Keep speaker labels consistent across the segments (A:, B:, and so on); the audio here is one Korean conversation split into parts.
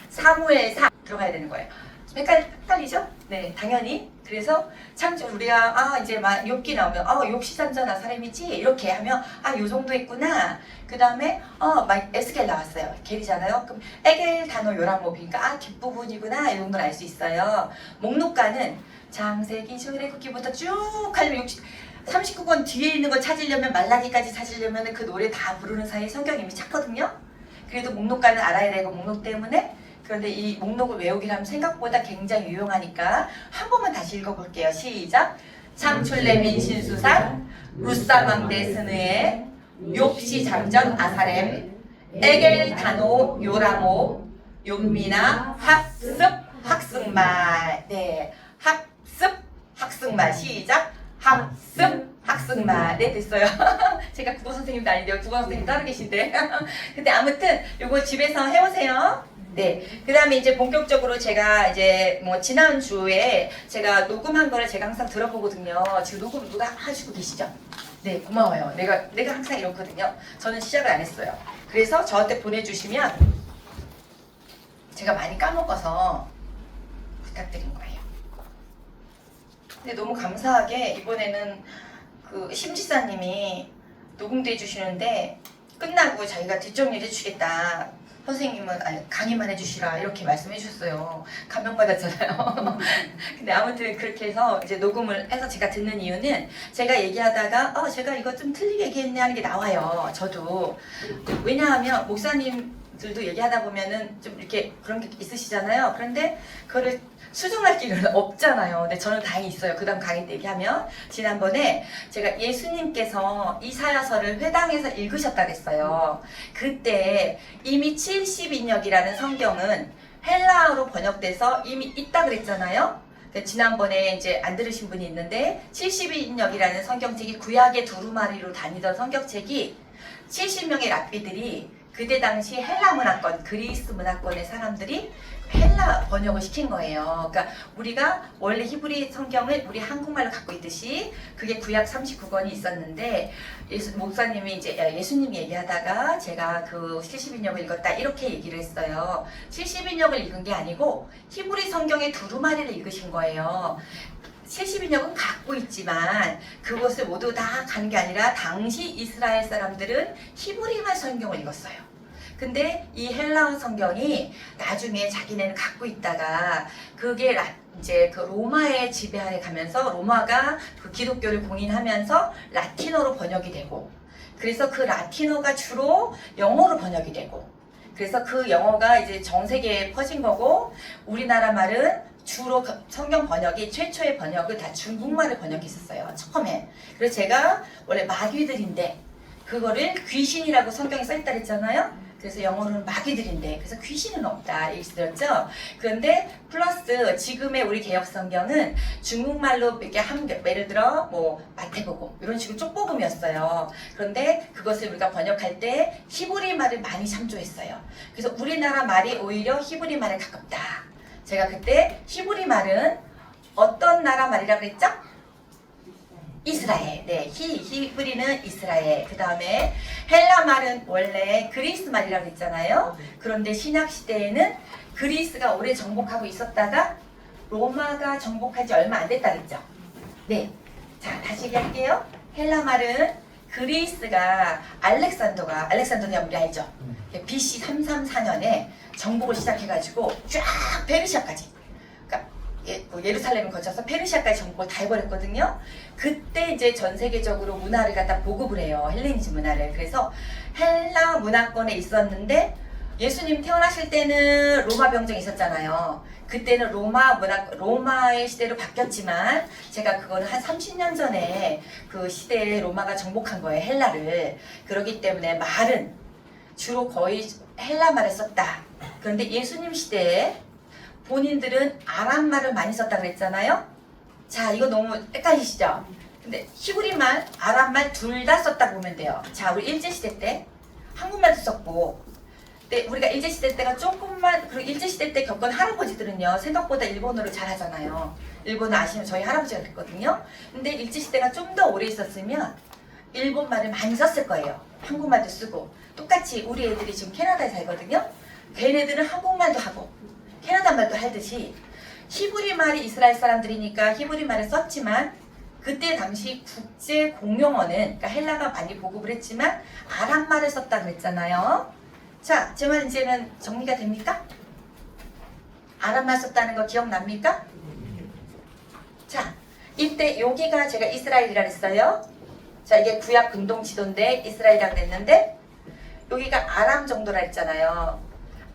A: 사무엘상 들어가야 되는 거예요. 좀 헷갈리죠? 네, 당연히. 그래서 참 우리가 이제 막 욥기 나오면 욥시 산자나 사람이지 이렇게 하면 요 정도 있구나. 그 다음에 막 에스겔 나왔어요. 겔이잖아요. 그럼 에겔 단어 요란목이니까 뒷부분이구나 이 정도는 알 수 있어요. 목록가는 장세기 출애굽기부터 쭉 하려면 39권 뒤에 있는 걸 찾으려면 말라기까지 찾으려면 그 노래 다 부르는 사이에 성경이 이미 찾거든요. 그래도 목록가는 알아야 되고 목록 때문에. 그런데 이 목록을 외우기라면 생각보다 굉장히 유용하니까 한 번만 다시 읽어볼게요. 시작. 창출레 민신수상 루사망대 스느에 욥시 장전 아사렘 에겔 단오 요라모 용미나 학습 학승말. 네, 학습 학승말. 시작. 학습 학승말. 네, 됐어요. 제가 국어 선생님도 아닌데요. 국어 선생님 따로 계신데. 근데 아무튼 요거 집에서 해오세요. 네. 그 다음에 이제 본격적으로 제가 이제 뭐 지난주에 제가 녹음한 거를 제가 항상 들어보거든요. 지금 녹음 누가 하시고 계시죠? 네, 고마워요. 내가 항상 이렇거든요. 저는 시작을 안 했어요. 그래서 저한테 보내주시면 제가 많이 까먹어서 부탁드린 거예요. 근데 너무 감사하게 이번에는 그 심지사님이 녹음도 해주시는데 끝나고 자기가 뒷정리를 해주겠다. 선생님은 강의만 해주시라 이렇게 말씀해 주셨어요. 감명받았잖아요. 근데 아무튼 그렇게 해서 이제 녹음을 해서 제가 듣는 이유는 제가 얘기하다가 제가 이거 좀 틀리게 얘기했네 하는 게 나와요. 저도. 왜냐하면 목사님들도 얘기하다 보면은 좀 이렇게 그런 게 있으시잖아요. 그런데 그거를 수정할 길은 없잖아요. 근데 저는 다행히 있어요. 그 다음 강의 때 얘기하면 지난번에 제가 예수님께서 이사야서를 회당에서 읽으셨다 그랬어요. 그때 이미 70인역이라는 성경은 헬라어로 번역돼서 이미 있다 그랬잖아요. 지난번에 이제 안 들으신 분이 있는데 70인역이라는 성경책이 구약의 두루마리로 다니던 성경책이 70명의 랍비들이 그때 당시 헬라 문화권, 그리스 문화권의 사람들이 헬라 번역을 시킨 거예요. 그러니까 우리가 원래 히브리 성경을 우리 한국말로 갖고 있듯이 그게 구약 39권이 있었는데 목사님이 이제 예수님이 얘기하다가 제가 그 70인역을 읽었다 이렇게 얘기를 했어요. 70인역을 읽은 게 아니고 히브리 성경의 두루마리를 읽으신 거예요. 70인역은 갖고 있지만 그것을 모두 다 간 게 아니라 당시 이스라엘 사람들은 히브리말 성경을 읽었어요. 근데 이 헬라어 성경이 나중에 자기네는 갖고 있다가 그게 이제 그 로마의 지배 아래 가면서 로마가 그 기독교를 공인하면서 라틴어로 번역이 되고 그래서 그 라틴어가 주로 영어로 번역이 되고 그래서 그 영어가 이제 전 세계에 퍼진 거고 우리나라 말은 주로 성경 번역이 최초의 번역을 다 중국말을 번역했었어요. 처음에. 그래서 제가 원래 마귀들인데 그거를 귀신이라고 성경에 써있다 그랬잖아요. 그래서 영어로는 마귀들인데 그래서 귀신은 없다 읽었죠. 그런데 플러스 지금의 우리 개혁 성경은 중국말로 이렇게 예를 들어 뭐 마태복음 이런 식으로 쪽복음이었어요. 그런데 그것을 우리가 번역할 때 히브리 말을 많이 참조했어요. 그래서 우리나라 말이 오히려 히브리 말에 가깝다. 제가 그때 히브리 말은 어떤 나라 말이라고 그랬죠? 이스라엘. 네, 히브리는 이스라엘. 그 다음에 헬라 말은 원래 그리스 말이라고 했잖아요. 그런데 신약 시대에는 그리스가 오래 정복하고 있었다가 로마가 정복한 지 얼마 안 됐다 그랬죠. 네, 자 다시 얘기할게요. 헬라 말은 그리스가 알렉산더가 우리 알죠? BC 334년에 정복을 시작해가지고 쫙 페르시아까지. 예루살렘을 거쳐서 페르시아까지 정복을 다 해버렸거든요. 그때 이제 전 세계적으로 문화를 갖다 보급을 해요. 헬레니즘 문화를. 그래서 헬라 문화권에 있었는데 예수님 태어나실 때는 로마 병정이 있었잖아요. 그때는 로마의 시대로 바뀌었지만 제가 그거는 한 30년 전에 그 시대에 로마가 정복한 거예요. 헬라를. 그렇기 때문에 말은 주로 거의 헬라 말을 썼다. 그런데 예수님 시대에 본인들은 아람말을 많이 썼다 그랬잖아요. 자, 이거 너무 헷갈리시죠? 근데 히브리말, 아람말 둘 다 썼다 보면 돼요. 자, 우리 일제시대 때 한국말도 썼고 근데 우리가 일제시대 때가 조금만 그리고 일제시대 때 겪은 할아버지들은요 생각보다 일본어를 잘하잖아요. 일본어 아시면 저희 할아버지가 그랬거든요. 근데 일제시대가 좀 더 오래 있었으면 일본말을 많이 썼을 거예요. 한국말도 쓰고 똑같이 우리 애들이 지금 캐나다에 살거든요. 걔네들은 한국말도 하고 캐나다 말도 하듯이 히브리 말이 이스라엘 사람들이니까 히브리 말을 썼지만 그때 당시 국제 공용어는 그러니까 헬라가 많이 보급을 했지만 아람말을 썼다 그랬잖아요. 자, 제 말 이제는 정리가 됩니까? 아람말 썼다는 거 기억납니까? 자, 이때 여기가 제가 이스라엘이라 그랬어요. 자, 이게 구약 근동 지도인데 이스라엘이라고 그랬는데 여기가 아람 정도라 했잖아요.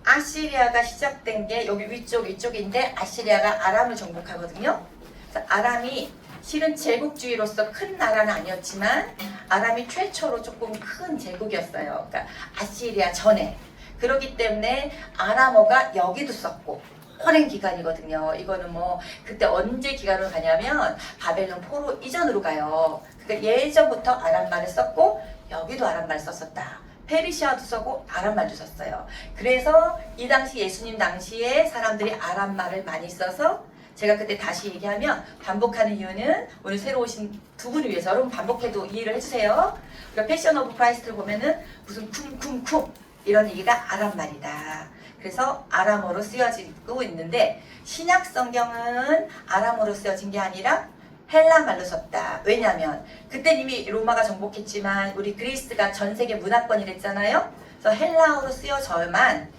A: 아시리아가 시작된 게 여기 위쪽인데 아시리아가 아람을 정복하거든요. 그래서 아람이 실은 제국주의로서 큰 나라는 아니었지만 아람이 최초로 조금 큰 제국이었어요. 그러니까 아시리아 전에. 그렇기 때문에 아람어가 여기도 썼고 오랜 기간이거든요. 이거는 뭐 그때 언제 기간으로 가냐면 바벨론 포로 이전으로 가요. 그러니까 예전부터 아람말을 썼고 여기도 아람말을 썼었다. 페르시아도 쓰고 아람말도 썼어요. 그래서 이 당시 예수님 당시에 사람들이 아람말을 많이 써서 제가 그때 다시 얘기하면 반복하는 이유는 오늘 새로 오신 두 분을 위해서 여러분 반복해도 이해를 해주세요. 그러니까 패션 오브 크라이스트를 보면은 무슨 쿵쿵쿵 이런 얘기가 아람말이다. 그래서 아람어로 쓰여지고 있는데 신약 성경은 아람어로 쓰여진 게 아니라 헬라말로 썼다. 왜냐하면 그때 이미 로마가 정복했지만 우리 그리스가 전 세계 문화권이랬잖아요. 그래서 헬라어로 쓰여져야만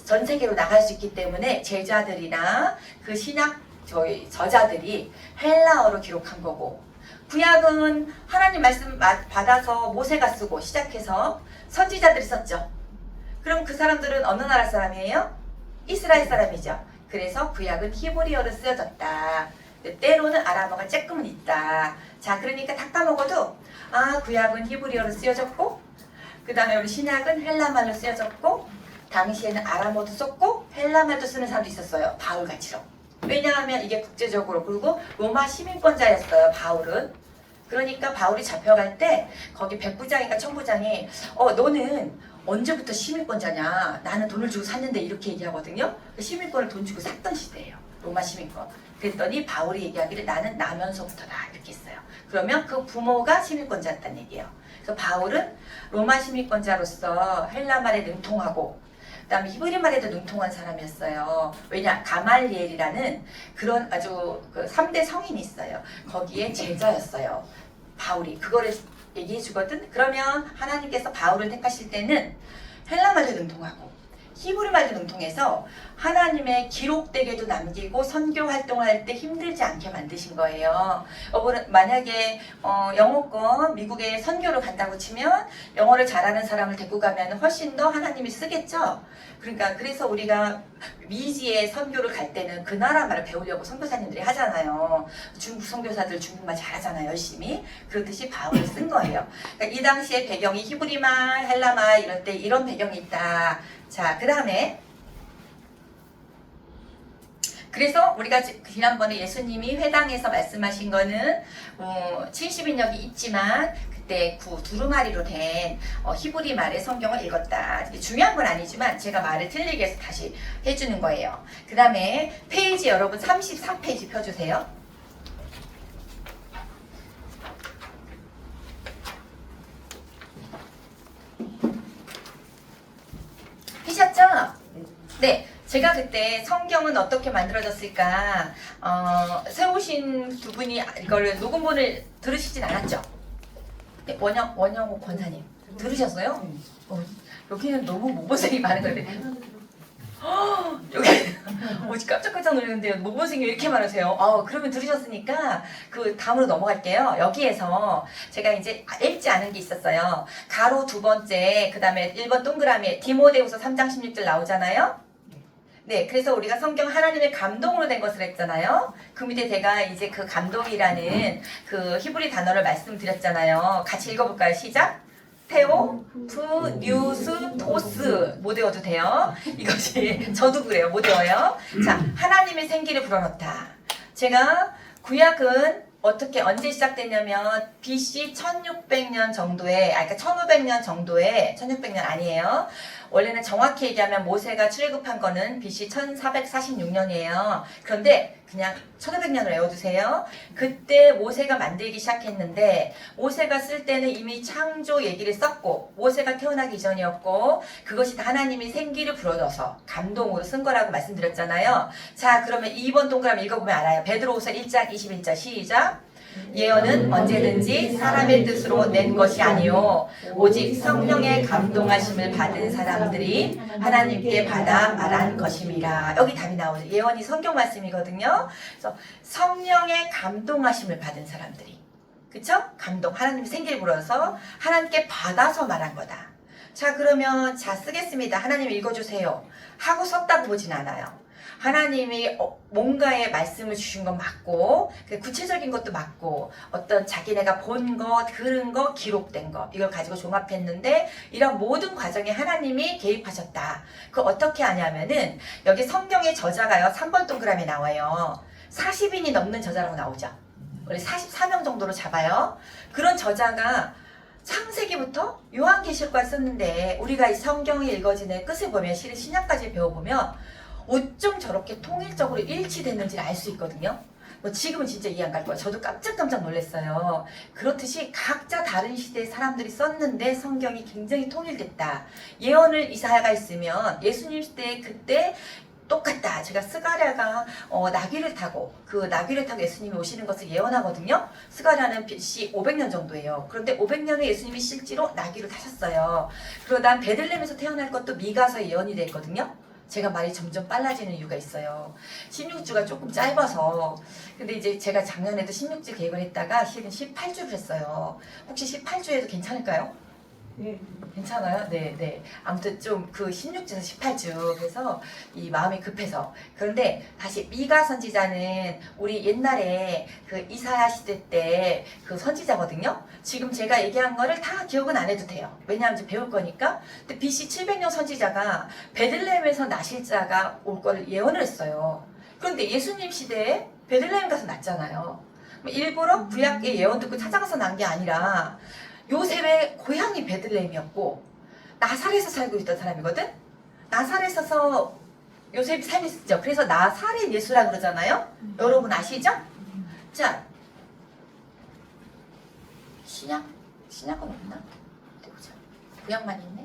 A: 전 세계로 나갈 수 있기 때문에 제자들이나 그 신약 저자들이 헬라어로 기록한 거고 구약은 하나님 말씀 받아서 모세가 쓰고 시작해서 선지자들이 썼죠. 그럼 그 사람들은 어느 나라 사람이에요? 이스라엘 사람이죠. 그래서 구약은 히브리어로 쓰여졌다. 때로는 아람어가 조금은 있다. 자, 그러니까 다 까먹어도 구약은 히브리어로 쓰여졌고 그 다음에 우리 신약은 헬라말로 쓰여졌고 당시에는 아람어도 썼고 헬라말도 쓰는 사람도 있었어요. 바울같이로. 왜냐하면 이게 국제적으로 그리고 로마 시민권자였어요. 바울은. 그러니까 바울이 잡혀갈 때 거기 백부장인가 천부장이 너는 언제부터 시민권자냐? 나는 돈을 주고 샀는데 이렇게 얘기하거든요. 시민권을 돈 주고 샀던 시대예요. 로마 시민권. 그랬더니 바울이 얘기하기를 나는 나면서부터다 이렇게 했어요. 그러면 그 부모가 시민권자였다는 얘기예요. 그래서 바울은 로마 시민권자로서 헬라말에 능통하고 그다음에 히브리 말에도 능통한 사람이었어요. 왜냐? 가말리엘이라는 그런 아주 그 3대 성인이 있어요. 거기에 제자였어요. 바울이. 그거를 얘기해 주거든. 그러면 하나님께서 바울을 택하실 때는 헬라말도 능통하고 히브리 말도 능통해서 하나님의 기록되게도 남기고 선교 활동할 때 힘들지 않게 만드신 거예요. 여러분 만약에 영어권 미국에 선교를 간다고 치면 영어를 잘하는 사람을 데리고 가면 훨씬 더 하나님이 쓰겠죠. 그러니까 그래서 우리가 미지에 선교를 갈 때는 그 나라 말을 배우려고 선교사님들이 하잖아요. 중국 선교사들 중국말 잘하잖아요. 열심히. 그렇듯이 바울을 쓴 거예요. 그러니까 이 당시에 배경이 히브리말, 헬라말 이럴 때 이런 배경이 있다. 자, 그 다음에 그래서 우리가 지난번에 예수님이 회당에서 말씀하신 거는 70인역이 있지만 그때 두루마리로 된 히브리 말의 성경을 읽었다. 중요한 건 아니지만 제가 말을 틀리게 해서 다시 해주는 거예요. 그 다음에 페이지 여러분 33페이지 펴주세요. 피셨죠? 네. 제가 그때 성경은 어떻게 만들어졌을까 세우신 두 분이 이걸 녹음본을 들으시진 않았죠? 네, 원영옥 권사님 들으셨어요? 여기는 너무 모범생이 많은 건데 여기 깜짝깜짝 놀랐는데요. 모범생이 왜 이렇게 많으세요? 그러면 들으셨으니까 그 다음으로 넘어갈게요. 여기에서 제가 이제 읽지 않은 게 있었어요. 가로 두 번째 그 다음에 1번 동그라미에 디모데후서 3장 16절 나오잖아요. 네, 그래서 우리가 성경 하나님의 감동으로 된 것을 했잖아요. 그 밑에 제가 이제 그 감동이라는 그 히브리 단어를 말씀드렸잖아요. 같이 읽어볼까요? 시작! 테오, 푸, 뉴스, 토스 못 외워도 돼요. 이것이 저도 그래요. 못 외워요. 자, 하나님의 생기를 불어넣다. 제가 구약은 언제 시작됐냐면 BC 1600년 정도에 그러니까 1500년 정도에 1600년 아니에요. 원래는 정확히 얘기하면 모세가 출애굽한 거는 BC 1446년이에요. 그런데 그냥 1500년을 외워두세요. 그때 모세가 만들기 시작했는데 모세가 쓸 때는 이미 창조 얘기를 썼고 모세가 태어나기 이전이었고 그것이 다 하나님이 생기를 불어넣어서 감동으로 쓴 거라고 말씀드렸잖아요. 자, 그러면 2번 동그라미 읽어보면 알아요. 베드로후서 1장 21절 시작. 예언은 언제든지 사람의 뜻으로 낸 것이 아니요 오직 성령의 감동하심을 받은 사람들이 하나님께 받아 말한 것임이라. 여기 답이 나오죠. 예언이 성경 말씀이거든요. 그래서 성령의 감동하심을 받은 사람들이, 그쵸? 감동, 하나님이 생기를 불어서 하나님께 받아서 말한 거다. 자, 그러면 자 쓰겠습니다. 하나님 읽어주세요 하고 썼다고 보진 않아요. 하나님이 뭔가의 말씀을 주신 건 맞고 구체적인 것도 맞고 어떤 자기네가 본 거, 들은 거, 기록된 거 이걸 가지고 종합했는데 이런 모든 과정에 하나님이 개입하셨다. 그거 어떻게 하냐면은 여기 성경의 저자가요 3번 동그라미 나와요. 40인이 넘는 저자라고 나오죠. 우리 44명 정도로 잡아요. 그런 저자가 창세기부터 요한계시록까지 썼는데 우리가 이 성경이 읽어지는 끝을 보면 실은 신약까지 배워보면 어쩜 저렇게 통일적으로 일치됐는지를 알 수 있거든요. 뭐 지금은 진짜 이해 안 갈 거예요. 저도 깜짝깜짝 놀랐어요. 그렇듯이 각자 다른 시대의 사람들이 썼는데 성경이 굉장히 통일됐다. 예언을 이사야가 있으면 예수님 시대에 그때 똑같다. 제가 스가랴가 나귀를 타고 예수님이 오시는 것을 예언하거든요. 스가랴는 BC 500년 정도예요. 그런데 500년에 예수님이 실제로 나귀를 타셨어요. 그러다 베들레헴에서 태어날 것도 미가서 예언이 됐거든요. 제가 말이 점점 빨라지는 이유가 있어요. 16주가 조금 짧아서. 근데 이제 제가 작년에도 16주 계획을 했다가 실은 18주를 했어요. 혹시 18주에도 괜찮을까요?
B: 네.
A: 괜찮아요? 네. 아무튼 좀 그 16주에서 18주. 그래서 이 마음이 급해서. 그런데 다시 미가 선지자는 우리 옛날에 그 이사야 시대 때 그 선지자거든요. 지금 제가 얘기한 거를 다 기억은 안 해도 돼요. 왜냐하면 이제 배울 거니까. 근데 BC 700년 선지자가 베들레헴에서 나실 자가 올 거를 예언을 했어요. 그런데 예수님 시대에 베들레헴 가서 났잖아요. 일부러 구약의 예언 듣고 찾아가서 난 게 아니라 요셉의 고향이 베들레헴이었고 나사렛에서 살고 있던 사람이거든. 나사렛에서 요셉이 삶이 있었죠. 그래서 나사렛 예수라 그러잖아요. 여러분 아시죠? 자, 신약은 없나? 어디 보자. 구약만 있네.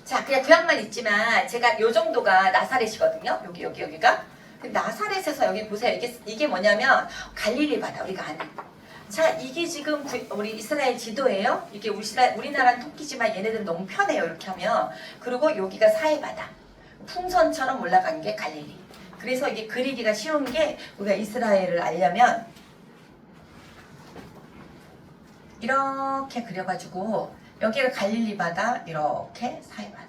A: 자, 그냥 구약만 있지만 제가 요 정도가 나사렛이거든요. 여기가. 나사렛에서 여기 보세요. 이게 뭐냐면 갈릴리 바다, 우리가 아는. 자, 이게 지금 우리 이스라엘 지도예요. 이게 우리나라는 토끼지만 얘네들은 너무 편해요. 이렇게 하면. 그리고 여기가 사해바다. 풍선처럼 올라간 게 갈릴리. 그래서 이게 그리기가 쉬운 게 우리가 이스라엘을 알려면 이렇게 그려가지고 여기가 갈릴리 바다, 이렇게 사해바다.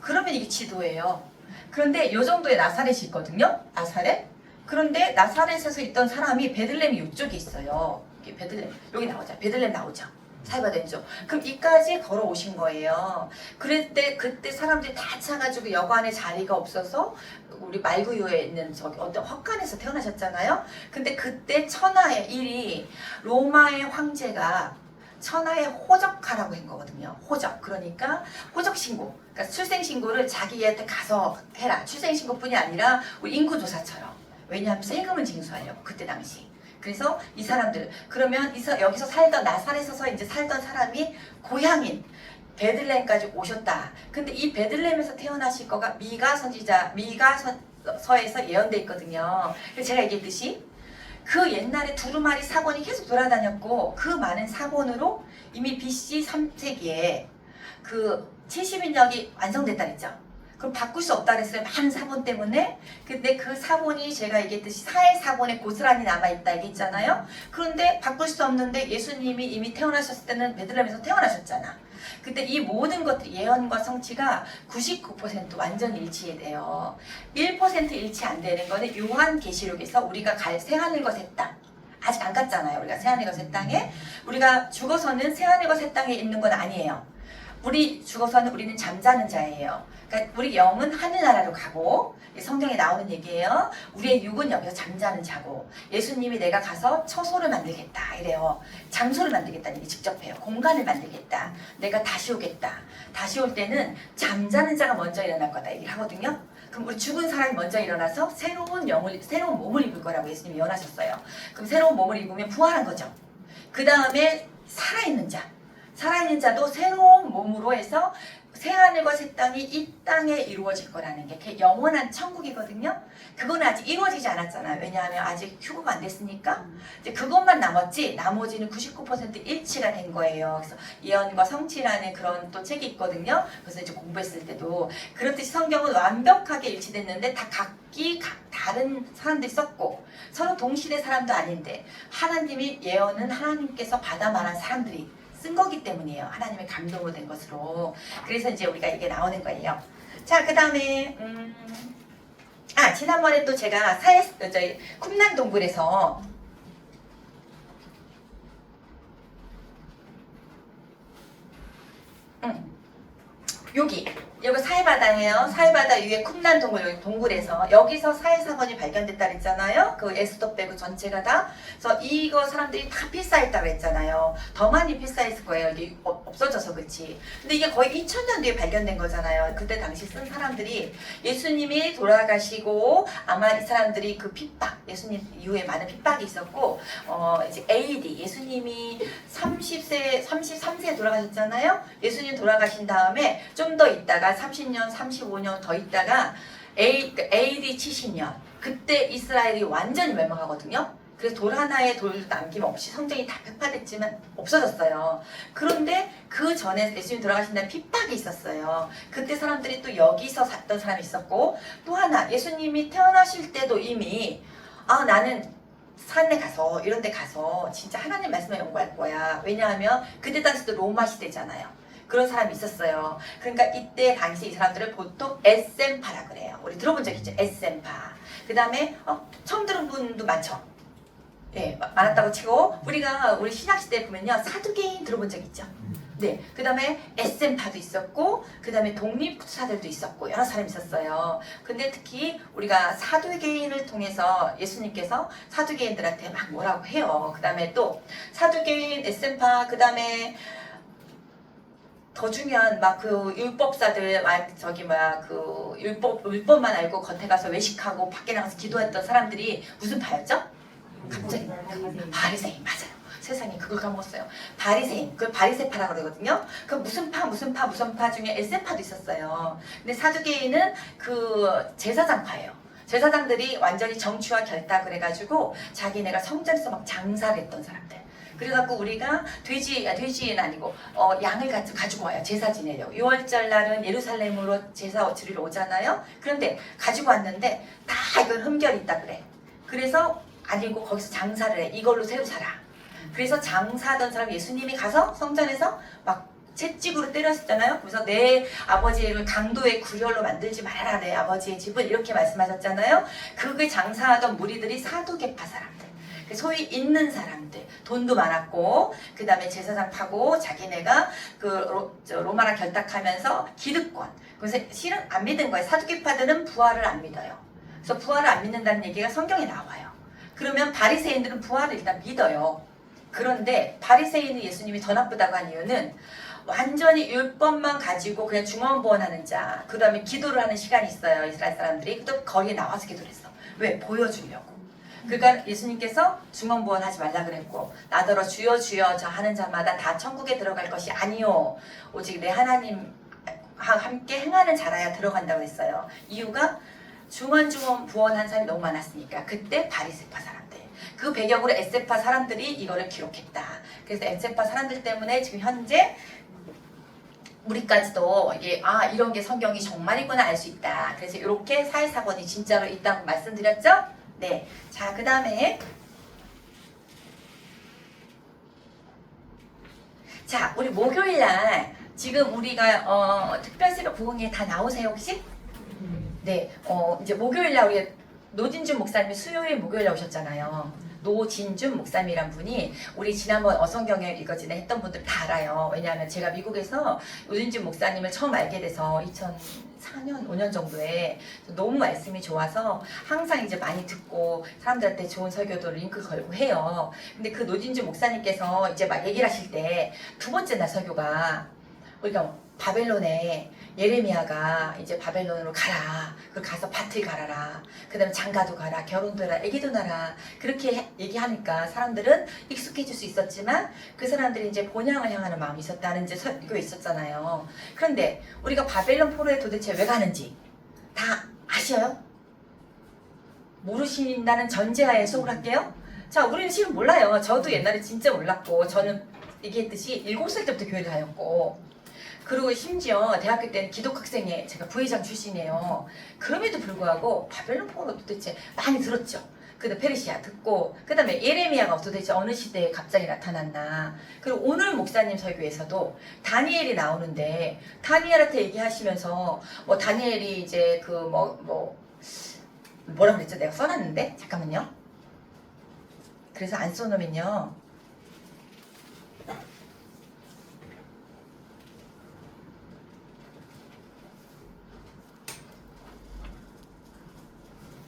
A: 그러면 이게 지도예요. 그런데 이 정도의 나사렛이 있거든요. 나사렛. 그런데 나사렛에서 있던 사람이 베들레헴이 이쪽에 있어요. 이게 베들레헴. 여기 나오죠. 베들레헴 나오죠. 사해바다 왼쪽. 그럼 이까지 걸어오신 거예요. 그때 사람들이 다 차가지고 여관에 자리가 없어서 우리 말구유에 있는 저기 어떤 헛간에서 태어나셨잖아요. 근데 그때 천하의 일이 로마의 황제가 천하에 호적하라고 한 거거든요. 호적. 그러니까 호적 신고. 그러니까 출생 신고를 자기한테 가서 해라. 출생 신고뿐이 아니라 우리 인구 조사처럼. 왜냐하면 세금을 징수하려고 그때 당시. 그래서 이 사람들 그러면 여기서 살던 나사렛에서 이제 살던 사람이 고향인 베들레헴까지 오셨다. 근데 이 베들레헴에서 태어나실 거가 미가서에서 예언돼 있거든요. 그래서 제가 얘기했듯이 그 옛날에 두루마리 사본이 계속 돌아다녔고 그 많은 사본으로 이미 BC 3세기에 그 70인역이 완성됐다 그랬죠. 그럼 바꿀 수 없다 그랬어요. 많은 사본 때문에. 근데 그 사본이 제가 얘기했듯이 사해 사본에 고스란히 남아있다 얘기했잖아요. 그런데 바꿀 수 없는데 예수님이 이미 태어나셨을 때는 베들레헴에서 태어나셨잖아. 그때 이 모든 것들이 예언과 성취가 99% 완전 일치해야 돼요. 1% 일치 안 되는 거는 요한계시록에서 우리가 갈 새하늘과 새 땅. 아직 안 갔잖아요. 우리가 새하늘과 새 땅에. 우리가 죽어서는 새하늘과 새 땅에 있는 건 아니에요. 우리 죽어서는 우리는 잠자는 자예요. 그러니까 우리 영은 하늘나라로 가고 성경에 나오는 얘기예요. 우리의 육은 여기서 잠자는 자고 예수님이 내가 가서 처소를 만들겠다 이래요. 장소를 만들겠다는 얘기 직접 해요. 공간을 만들겠다. 내가 다시 오겠다. 다시 올 때는 잠자는 자가 먼저 일어날 거다 얘기를 하거든요. 그럼 우리 죽은 사람이 먼저 일어나서 새로운 몸을 입을 거라고 예수님이 예언하셨어요. 그럼 새로운 몸을 입으면 부활한 거죠. 그 다음에 살아있는 자도 새로운 몸으로 해서 새하늘과 새 땅이 이 땅에 이루어질 거라는 게 영원한 천국이거든요. 그건 아직 이루어지지 않았잖아요. 왜냐하면 아직 휴거가 안 됐으니까. 이제 그것만 남았지 나머지는 99% 일치가 된 거예요. 그래서 예언과 성취라는 그런 또 책이 있거든요. 그래서 이제 공부했을 때도 그렇듯이 성경은 완벽하게 일치됐는데 다 각기 다른 사람들이 썼고 서로 동시대 사람도 아닌데 하나님이 예언은 하나님께서 받아 말한 사람들이 쓴 거기 때문이에요. 하나님의 감동으로 된 것으로. 그래서 이제 우리가 이게 나오는 거예요. 자, 그 다음에 지난번에 또 제가 저희 쿰난 동굴에서 여기 사해바다예요. 사해바다 위에 쿰난 동굴, 여기 동굴에서 여기서 사해 사건이 발견됐다 그랬잖아요. 그 에스더 빼고 전체가 다. 그래서 이거 사람들이 다 필사했다 그랬잖아요. 더 많이 필사했을 거예요. 이게 없어져서 그렇지. 근데 이게 거의 2000년 뒤에 발견된 거잖아요. 그때 당시 쓴 사람들이 예수님이 돌아가시고 아마 이 사람들이 그 핍박, 예수님 이후에 많은 핍박이 있었고 이제 AD 예수님이 33세에 돌아가셨잖아요. 예수님 돌아가신 다음에 좀 더 있다가 30년, 35년 더 있다가 AD 70년 그때 이스라엘이 완전히 멸망하거든요. 그래서 돌 하나의 돌도 남김없이 성전이 다 폐파됐지만 없어졌어요. 그런데 그 전에 예수님 돌아가신 날 핍박이 있었어요. 그때 사람들이 또 여기서 샀던 사람이 있었고 또 하나 예수님이 태어나실 때도 이미 나는 산에 가서 이런 데 가서 진짜 하나님 말씀을 연구할 거야. 왜냐하면 그때 당시도 로마 시대잖아요. 그런 사람이 있었어요. 그러니까 이때 당시 이 사람들을 보통 에센파라 그래요. 우리 들어본 적 있죠? 에센파. 그 다음에 처음 들은 분도 많죠? 예, 많았다고 치고 우리 신약시대에 보면요. 사두개인 들어본 적 있죠? 네, 그 다음에 에센파도 있었고 그 다음에 독립투사들도 있었고 여러 사람이 있었어요. 근데 특히 우리가 사두개인을 통해서 예수님께서 사두개인들한테 막 뭐라고 해요. 그 다음에 또 사두개인, 에센파, 그 다음에 더 중요한 막 그 율법사들 그 율법만 알고 겉에 가서 외식하고 밖에 나가서 기도했던 사람들이 무슨 파였죠? 갑자기 바리새인 맞아요. 세상에 그걸 까먹었어요. 바리새인 그걸 바리새파라 그러거든요. 그 무슨 파 중에 에센파도 있었어요. 근데 사두개인은 그 제사장파예요. 제사장들이 완전히 정치와 결탁을 해가지고 자기네가 성전에서 막 장사를 했던 사람들. 그래갖고 우리가 돼지는 아니고 양을 가지고 와요. 제사 지내려고. 6월절 날은 예루살렘으로 제사 드리러 오잖아요. 그런데 가지고 왔는데 다 이건 흠결이 있다 그래. 그래서 아니고 거기서 장사를 해. 이걸로 새로 살아. 그래서 장사하던 사람 예수님이 가서 성전에서 막 채찍으로 때렸었잖아요. 그래서 내 아버지를 강도의 구렬로 만들지 말아라. 내 아버지의 집을 이렇게 말씀하셨잖아요. 그게 장사하던 무리들이 사두개파 사람들. 소위 있는 사람들, 돈도 많았고 그 다음에 제사장 파고 자기네가 그 로마랑 결탁하면서 기득권. 그래서 실은 안 믿은 거예요. 사두개파들은 부활을 안 믿어요. 그래서 부활을 안 믿는다는 얘기가 성경에 나와요. 그러면 바리새인들은 부활을 일단 믿어요. 그런데 바리새인은 예수님이 더 나쁘다고 한 이유는 완전히 율법만 가지고 그냥 중언부언하는 자, 그 다음에 기도를 하는 시간이 있어요. 이스라엘 사람들이 또 거기에 나와서 기도를 했어. 왜? 보여주려고. 그러니까 예수님께서 중언부언하지 말라 그랬고 나더러 주여 주여 저 하는 자마다 다 천국에 들어갈 것이 아니요 오직 내 하나님 함께 행하는 자라야 들어간다고 했어요. 이유가 중언부언한 사람이 너무 많았으니까. 그때 바리새파 사람들 그 배경으로 에세파 사람들이 이거를 기록했다. 그래서 에세파 사람들 때문에 지금 현재 우리까지도 이게 이런 게 성경이 정말이구나 알 수 있다. 그래서 이렇게 사회사건이 진짜로 있다고 말씀드렸죠? 네, 자 그 다음에 자 우리 목요일날 지금 우리가 특별새벽 부흥회 다 나오세요 혹시? 네, 이제 목요일날 우리 노진준 목사님이 수요일 목요일에 오셨잖아요. 노진준 목사님이란 분이 우리 지난번 어성경에 이거지네 했던 분들 다 알아요. 왜냐하면 제가 미국에서 노진준 목사님을 처음 알게 돼서 2004년, 5년 정도에 너무 말씀이 좋아서 항상 이제 많이 듣고 사람들한테 좋은 설교도 링크 걸고 해요. 근데 그 노진준 목사님께서 이제 막 얘기를 하실 때 두 번째 날 설교가 우리가 바벨론에 예레미야가 이제 바벨론으로 가라. 그 가서 밭을 갈아라. 그 다음에 장가도 가라. 결혼도 해라. 애기도 낳아라. 그렇게 얘기하니까 사람들은 익숙해질 수 있었지만 그 사람들이 이제 본향을 향하는 마음이 있었다는 이제 설교 있었잖아요. 그런데 우리가 바벨론 포로에 도대체 왜 가는지 다 아셔요? 모르신다는 전제하에 수업을 할게요. 자, 우리는 실은 몰라요. 저도 옛날에 진짜 몰랐고 저는 얘기했듯이 7살 때부터 교회를 다녔고 그리고 심지어 대학교 때는 기독학생회 제가 부회장 출신이에요. 그럼에도 불구하고 바벨론 포로 도대체 많이 들었죠. 그다음 페르시아 듣고 그 다음에 예레미야가 도대체 어느 시대에 갑자기 나타났나. 그리고 오늘 목사님 설교에서도 다니엘이 나오는데 다니엘한테 얘기하시면서 뭐 다니엘이 이제 그 뭐라 그랬죠? 내가 써놨는데 잠깐만요. 그래서 안 써놓으면요.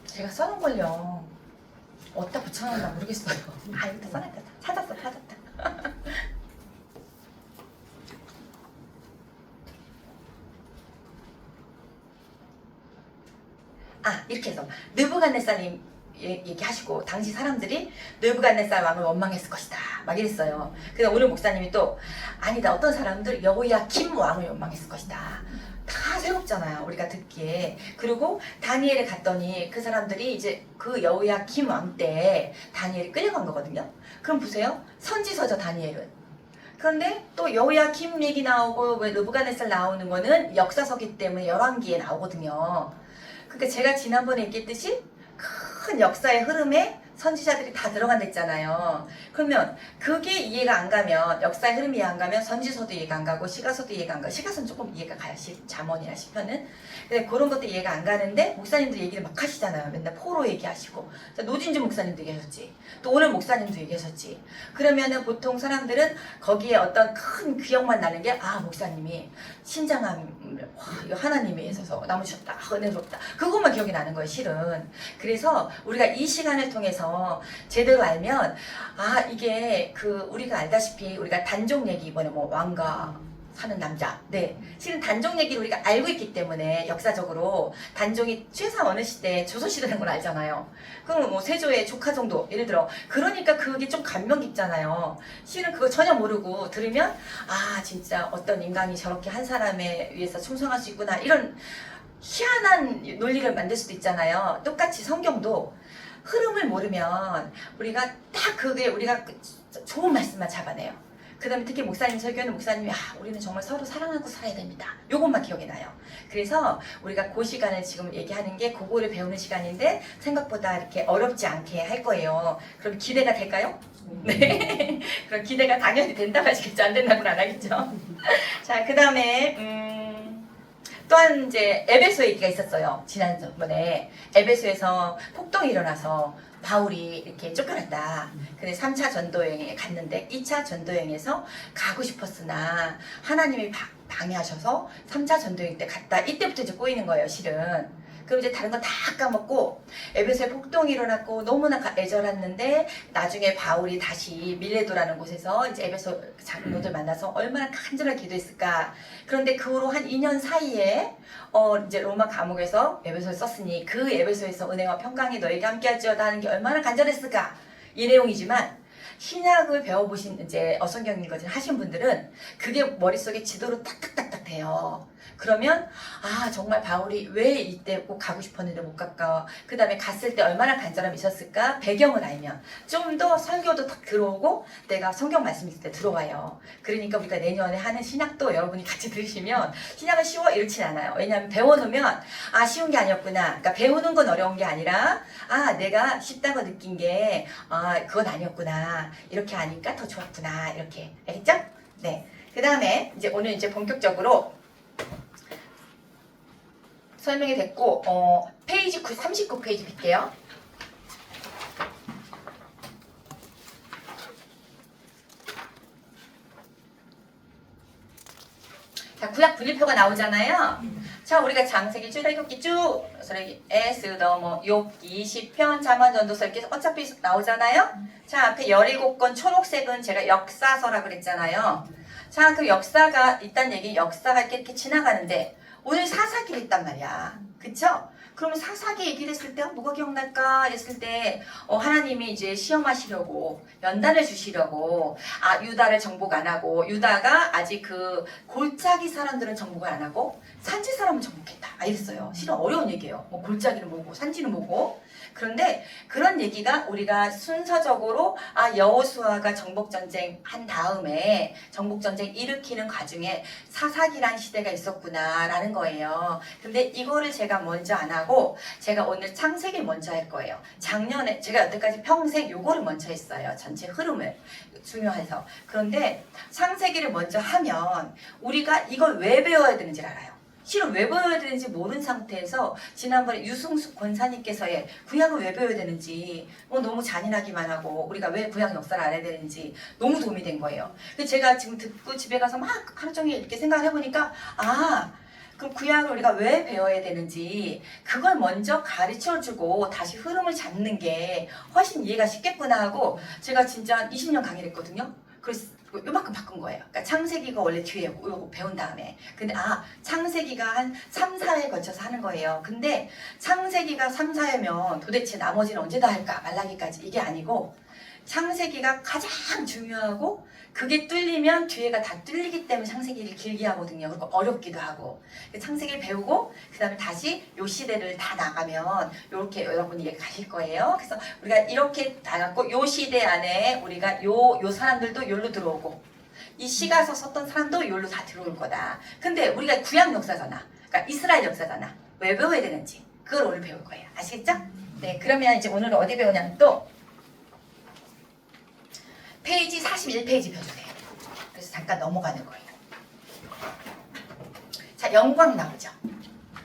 A: 제가 써놓은 걸요. 어디다 붙여놨나 모르겠어요. 아, 여기다 써놨다. 찾았다. 아, 이렇게 해서 느부갓네살님 얘기하시고 당시 사람들이 느부갓네살 왕을 원망했을 것이다 막 이랬어요. 근데 오늘 목사님이 또 아니다. 어떤 사람들 여호야김 왕을 원망했을 것이다. 다 새롭잖아요. 우리가 듣기에. 그리고 다니엘에 갔더니 그 사람들이 이제 그 여호야김 왕 때 다니엘이 끌려간 거거든요. 그럼 보세요. 선지서죠 다니엘은. 그런데 또 여호야김 얘기 나오고 왜 느부갓네살 나오는 거는 역사서기 때문에 열왕기에 나오거든요. 그러니까 제가 지난번에 얘기했듯이 큰 역사의 흐름에 선지자들이 다 들어간다 했잖아요. 그러면 그게 이해가 안 가면 역사의 흐름이 이해 안 가면 선지서도 이해가 안 가고 시가서도 이해가 안 가고 시가서는 조금 이해가 가요. 잠언이나 시편은. 근데 그런 것도 이해가 안 가는데 목사님들 얘기를 막 하시잖아요. 맨날 포로 얘기하시고 노진주 목사님도 얘기하셨지. 또 오늘 목사님도 얘기하셨지. 그러면은 보통 사람들은 거기에 어떤 큰 기억만 나는 게 아 목사님이 신장함을 하나님에 있어서 남으셨다. 은혜롭다. 그것만 기억이 나는 거예요. 실은. 그래서 우리가 이 시간을 통해서 제대로 알면 아 이게 그 우리가 알다시피 우리가 단종 얘기 이번에 뭐 왕과 사는 남자. 네. 실은 단종 얘기를 우리가 알고 있기 때문에 역사적으로 단종이 최소 어느 시대 조선시대라는 걸 알잖아요. 그럼 뭐 세조의 조카 정도 예를 들어 그러니까 그게 좀 감명 깊잖아요. 실은 그거 전혀 모르고 들으면 아 진짜 어떤 인간이 저렇게 한 사람에 의해서 충성할 수 있구나 이런 희한한 논리를 만들 수도 있잖아요. 똑같이 성경도 흐름을 모르면 우리가 딱 그게 우리가 좋은 말씀만 잡아내요. 그 다음에 특히 목사님 설교는 목사님이 우리는 정말 서로 사랑하고 살아야 됩니다. 요것만 기억이 나요. 그래서 우리가 그 시간을 지금 얘기하는 게 그거를 배우는 시간인데 생각보다 이렇게 어렵지 않게 할 거예요. 그럼 기대가 될까요? 네. 그럼 기대가 당연히 된다고 하시겠죠. 안 된다고는 안 하겠죠. 자, 그 다음에 또한 이제 에베소 얘기가 있었어요. 지난번에 에베소에서 폭동이 일어나서 바울이 이렇게 쫓겨났다. 근데 3차 전도여행에 갔는데 2차 전도여행에서 가고 싶었으나 하나님이 방해하셔서 3차 전도여행 때 갔다. 이때부터 이제 꼬이는 거예요, 실은. 그럼 이제 다른 거 다 까먹고 에베소에 폭동이 일어났고 너무나 애절했는데 나중에 바울이 다시 밀레도라는 곳에서 이제 에베소 장로들 만나서 얼마나 간절하게 기도했을까. 그런데 그 후로 한 2년 사이에 이제 로마 감옥에서 에베소를 썼으니 그 에베소에서 은혜와 평강이 너에게 함께할지어다 하는 게 얼마나 간절했을까. 이 내용이지만 신약을 배워보신 이제 어성경 읽어진 하신 분들은 그게 머릿속에 지도로 딱딱딱딱 돼요. 그러면 아 정말 바울이 왜 이때 꼭 가고 싶었는데 못 갔까. 그 다음에 갔을 때 얼마나 간절함이 있었을까. 배경을 알면 좀 더 설교도 딱 들어오고 내가 성경 말씀 있을 때 들어와요. 그러니까 우리가 내년에 하는 신약도 여러분이 같이 들으시면 신약은 쉬워 이렇진 않아요. 왜냐하면 배워놓으면 아 쉬운 게 아니었구나. 그러니까 배우는 건 어려운 게 아니라 아 내가 쉽다고 느낀 게 그건 아니었구나. 이렇게 하니까 더 좋았구나. 이렇게 알겠죠? 네. 그 다음에 이제 오늘 이제 본격적으로 설명이 됐고 페이지 39페이지 빌게요. 구약 분리표가 나오잖아요. 자, 우리가 창세기 출애굽기 쭉 에스더 뭐 욥기 시편 잠언 전도서 이렇게 어차피 나오잖아요. 자, 앞에 17권 초록색은 제가 역사서라 그랬잖아요. 자, 그 역사가 있다는 얘기, 역사가 이렇게 지나가는데 오늘 사사기를 있단 말이야. 그쵸? 그러면 사사기 얘기를 했을 때 뭐가 기억날까 했을 때 하나님이 이제 시험하시려고 연단을 주시려고 유다를 정복 안 하고 유다가 아직 그 골짜기 사람들은 정복을 안 하고 산지 사람은 정복했다 이랬어요. 실은 어려운 얘기예요. 뭐 골짜기는 뭐고 산지는 뭐고. 그런데 그런 얘기가 우리가 순서적으로 여호수아가 정복전쟁 한 다음에 정복전쟁 일으키는 과정에 사사기란 시대가 있었구나 라는 거예요. 근데 이거를 제가 먼저 안 하고 제가 오늘 창세기를 먼저 할 거예요. 작년에 제가 여태까지 평생 요거를 먼저 했어요. 전체 흐름을 중요해서. 그런데 창세기를 먼저 하면 우리가 이걸 왜 배워야 되는지 알아요. 실은 왜 배워야 되는지 모르는 상태에서 지난번에 유승숙 권사님께서의 구약을 왜 배워야 되는지 너무 잔인하기만 하고 우리가 왜 구약 역사를 알아야 되는지 너무 도움이 된 거예요. 근데 제가 지금 듣고 집에 가서 막 하루 종일 이렇게 생각을 해보니까 그럼 구약을 우리가 왜 배워야 되는지 그걸 먼저 가르쳐주고 다시 흐름을 잡는 게 훨씬 이해가 쉽겠구나 하고 제가 진짜 한 20년 강의를 했거든요. 그래서 요만큼 바꾼 거예요. 그러니까 창세기가 원래 뒤에 요거 배운 다음에. 근데 창세기가 한 3, 4회 거쳐서 하는 거예요. 근데 창세기가 3, 4회면 도대체 나머지는 언제 다 할까? 말라기까지. 이게 아니고 창세기가 가장 중요하고 그게 뚫리면 뒤에가 다 뚫리기 때문에 창세기를 길게 하거든요. 그리고 어렵기도 하고. 창세기를 배우고 그 다음에 다시 요 시대를 다 나가면 이렇게 여러분이 이해 가실 거예요. 그래서 우리가 이렇게 나갔고 요 시대 안에 우리가 요 사람들도 요로 들어오고 이 시가서 썼던 사람도 요로 다 들어올 거다. 근데 우리가 구약 역사잖아. 그러니까 이스라엘 역사잖아. 왜 배워야 되는지 그걸 오늘 배울 거예요. 아시겠죠? 네, 그러면 이제 오늘 어디 배우냐면 또 페이지 41페이지 펴주세요. 그래서 잠깐 넘어가는 거예요. 자, 영광 나오죠.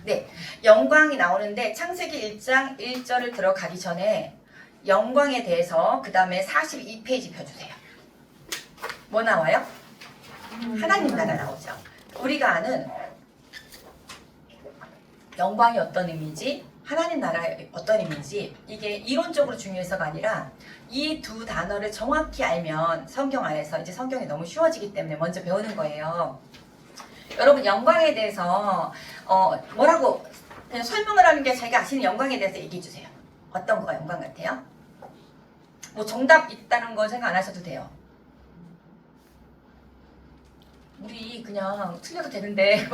A: 네, 영광이 나오는데 창세기 1장 1절을 들어가기 전에 영광에 대해서 그 다음에 42페이지 펴주세요. 뭐 나와요? 하나님 나라 나오죠. 우리가 아는 영광이 어떤 의미인지 하나님 나라의 어떤 의미인지 이게 이론적으로 중요해서가 아니라 이 두 단어를 정확히 알면 성경 안에서 이제 성경이 너무 쉬워지기 때문에 먼저 배우는 거예요. 여러분 영광에 대해서 뭐라고 그냥 설명을 하는 게 자기가 아시는 영광에 대해서 얘기해 주세요. 어떤 거가 영광 같아요? 뭐 정답 있다는 거 생각 안 하셔도 돼요. 우리 그냥 틀려도 되는데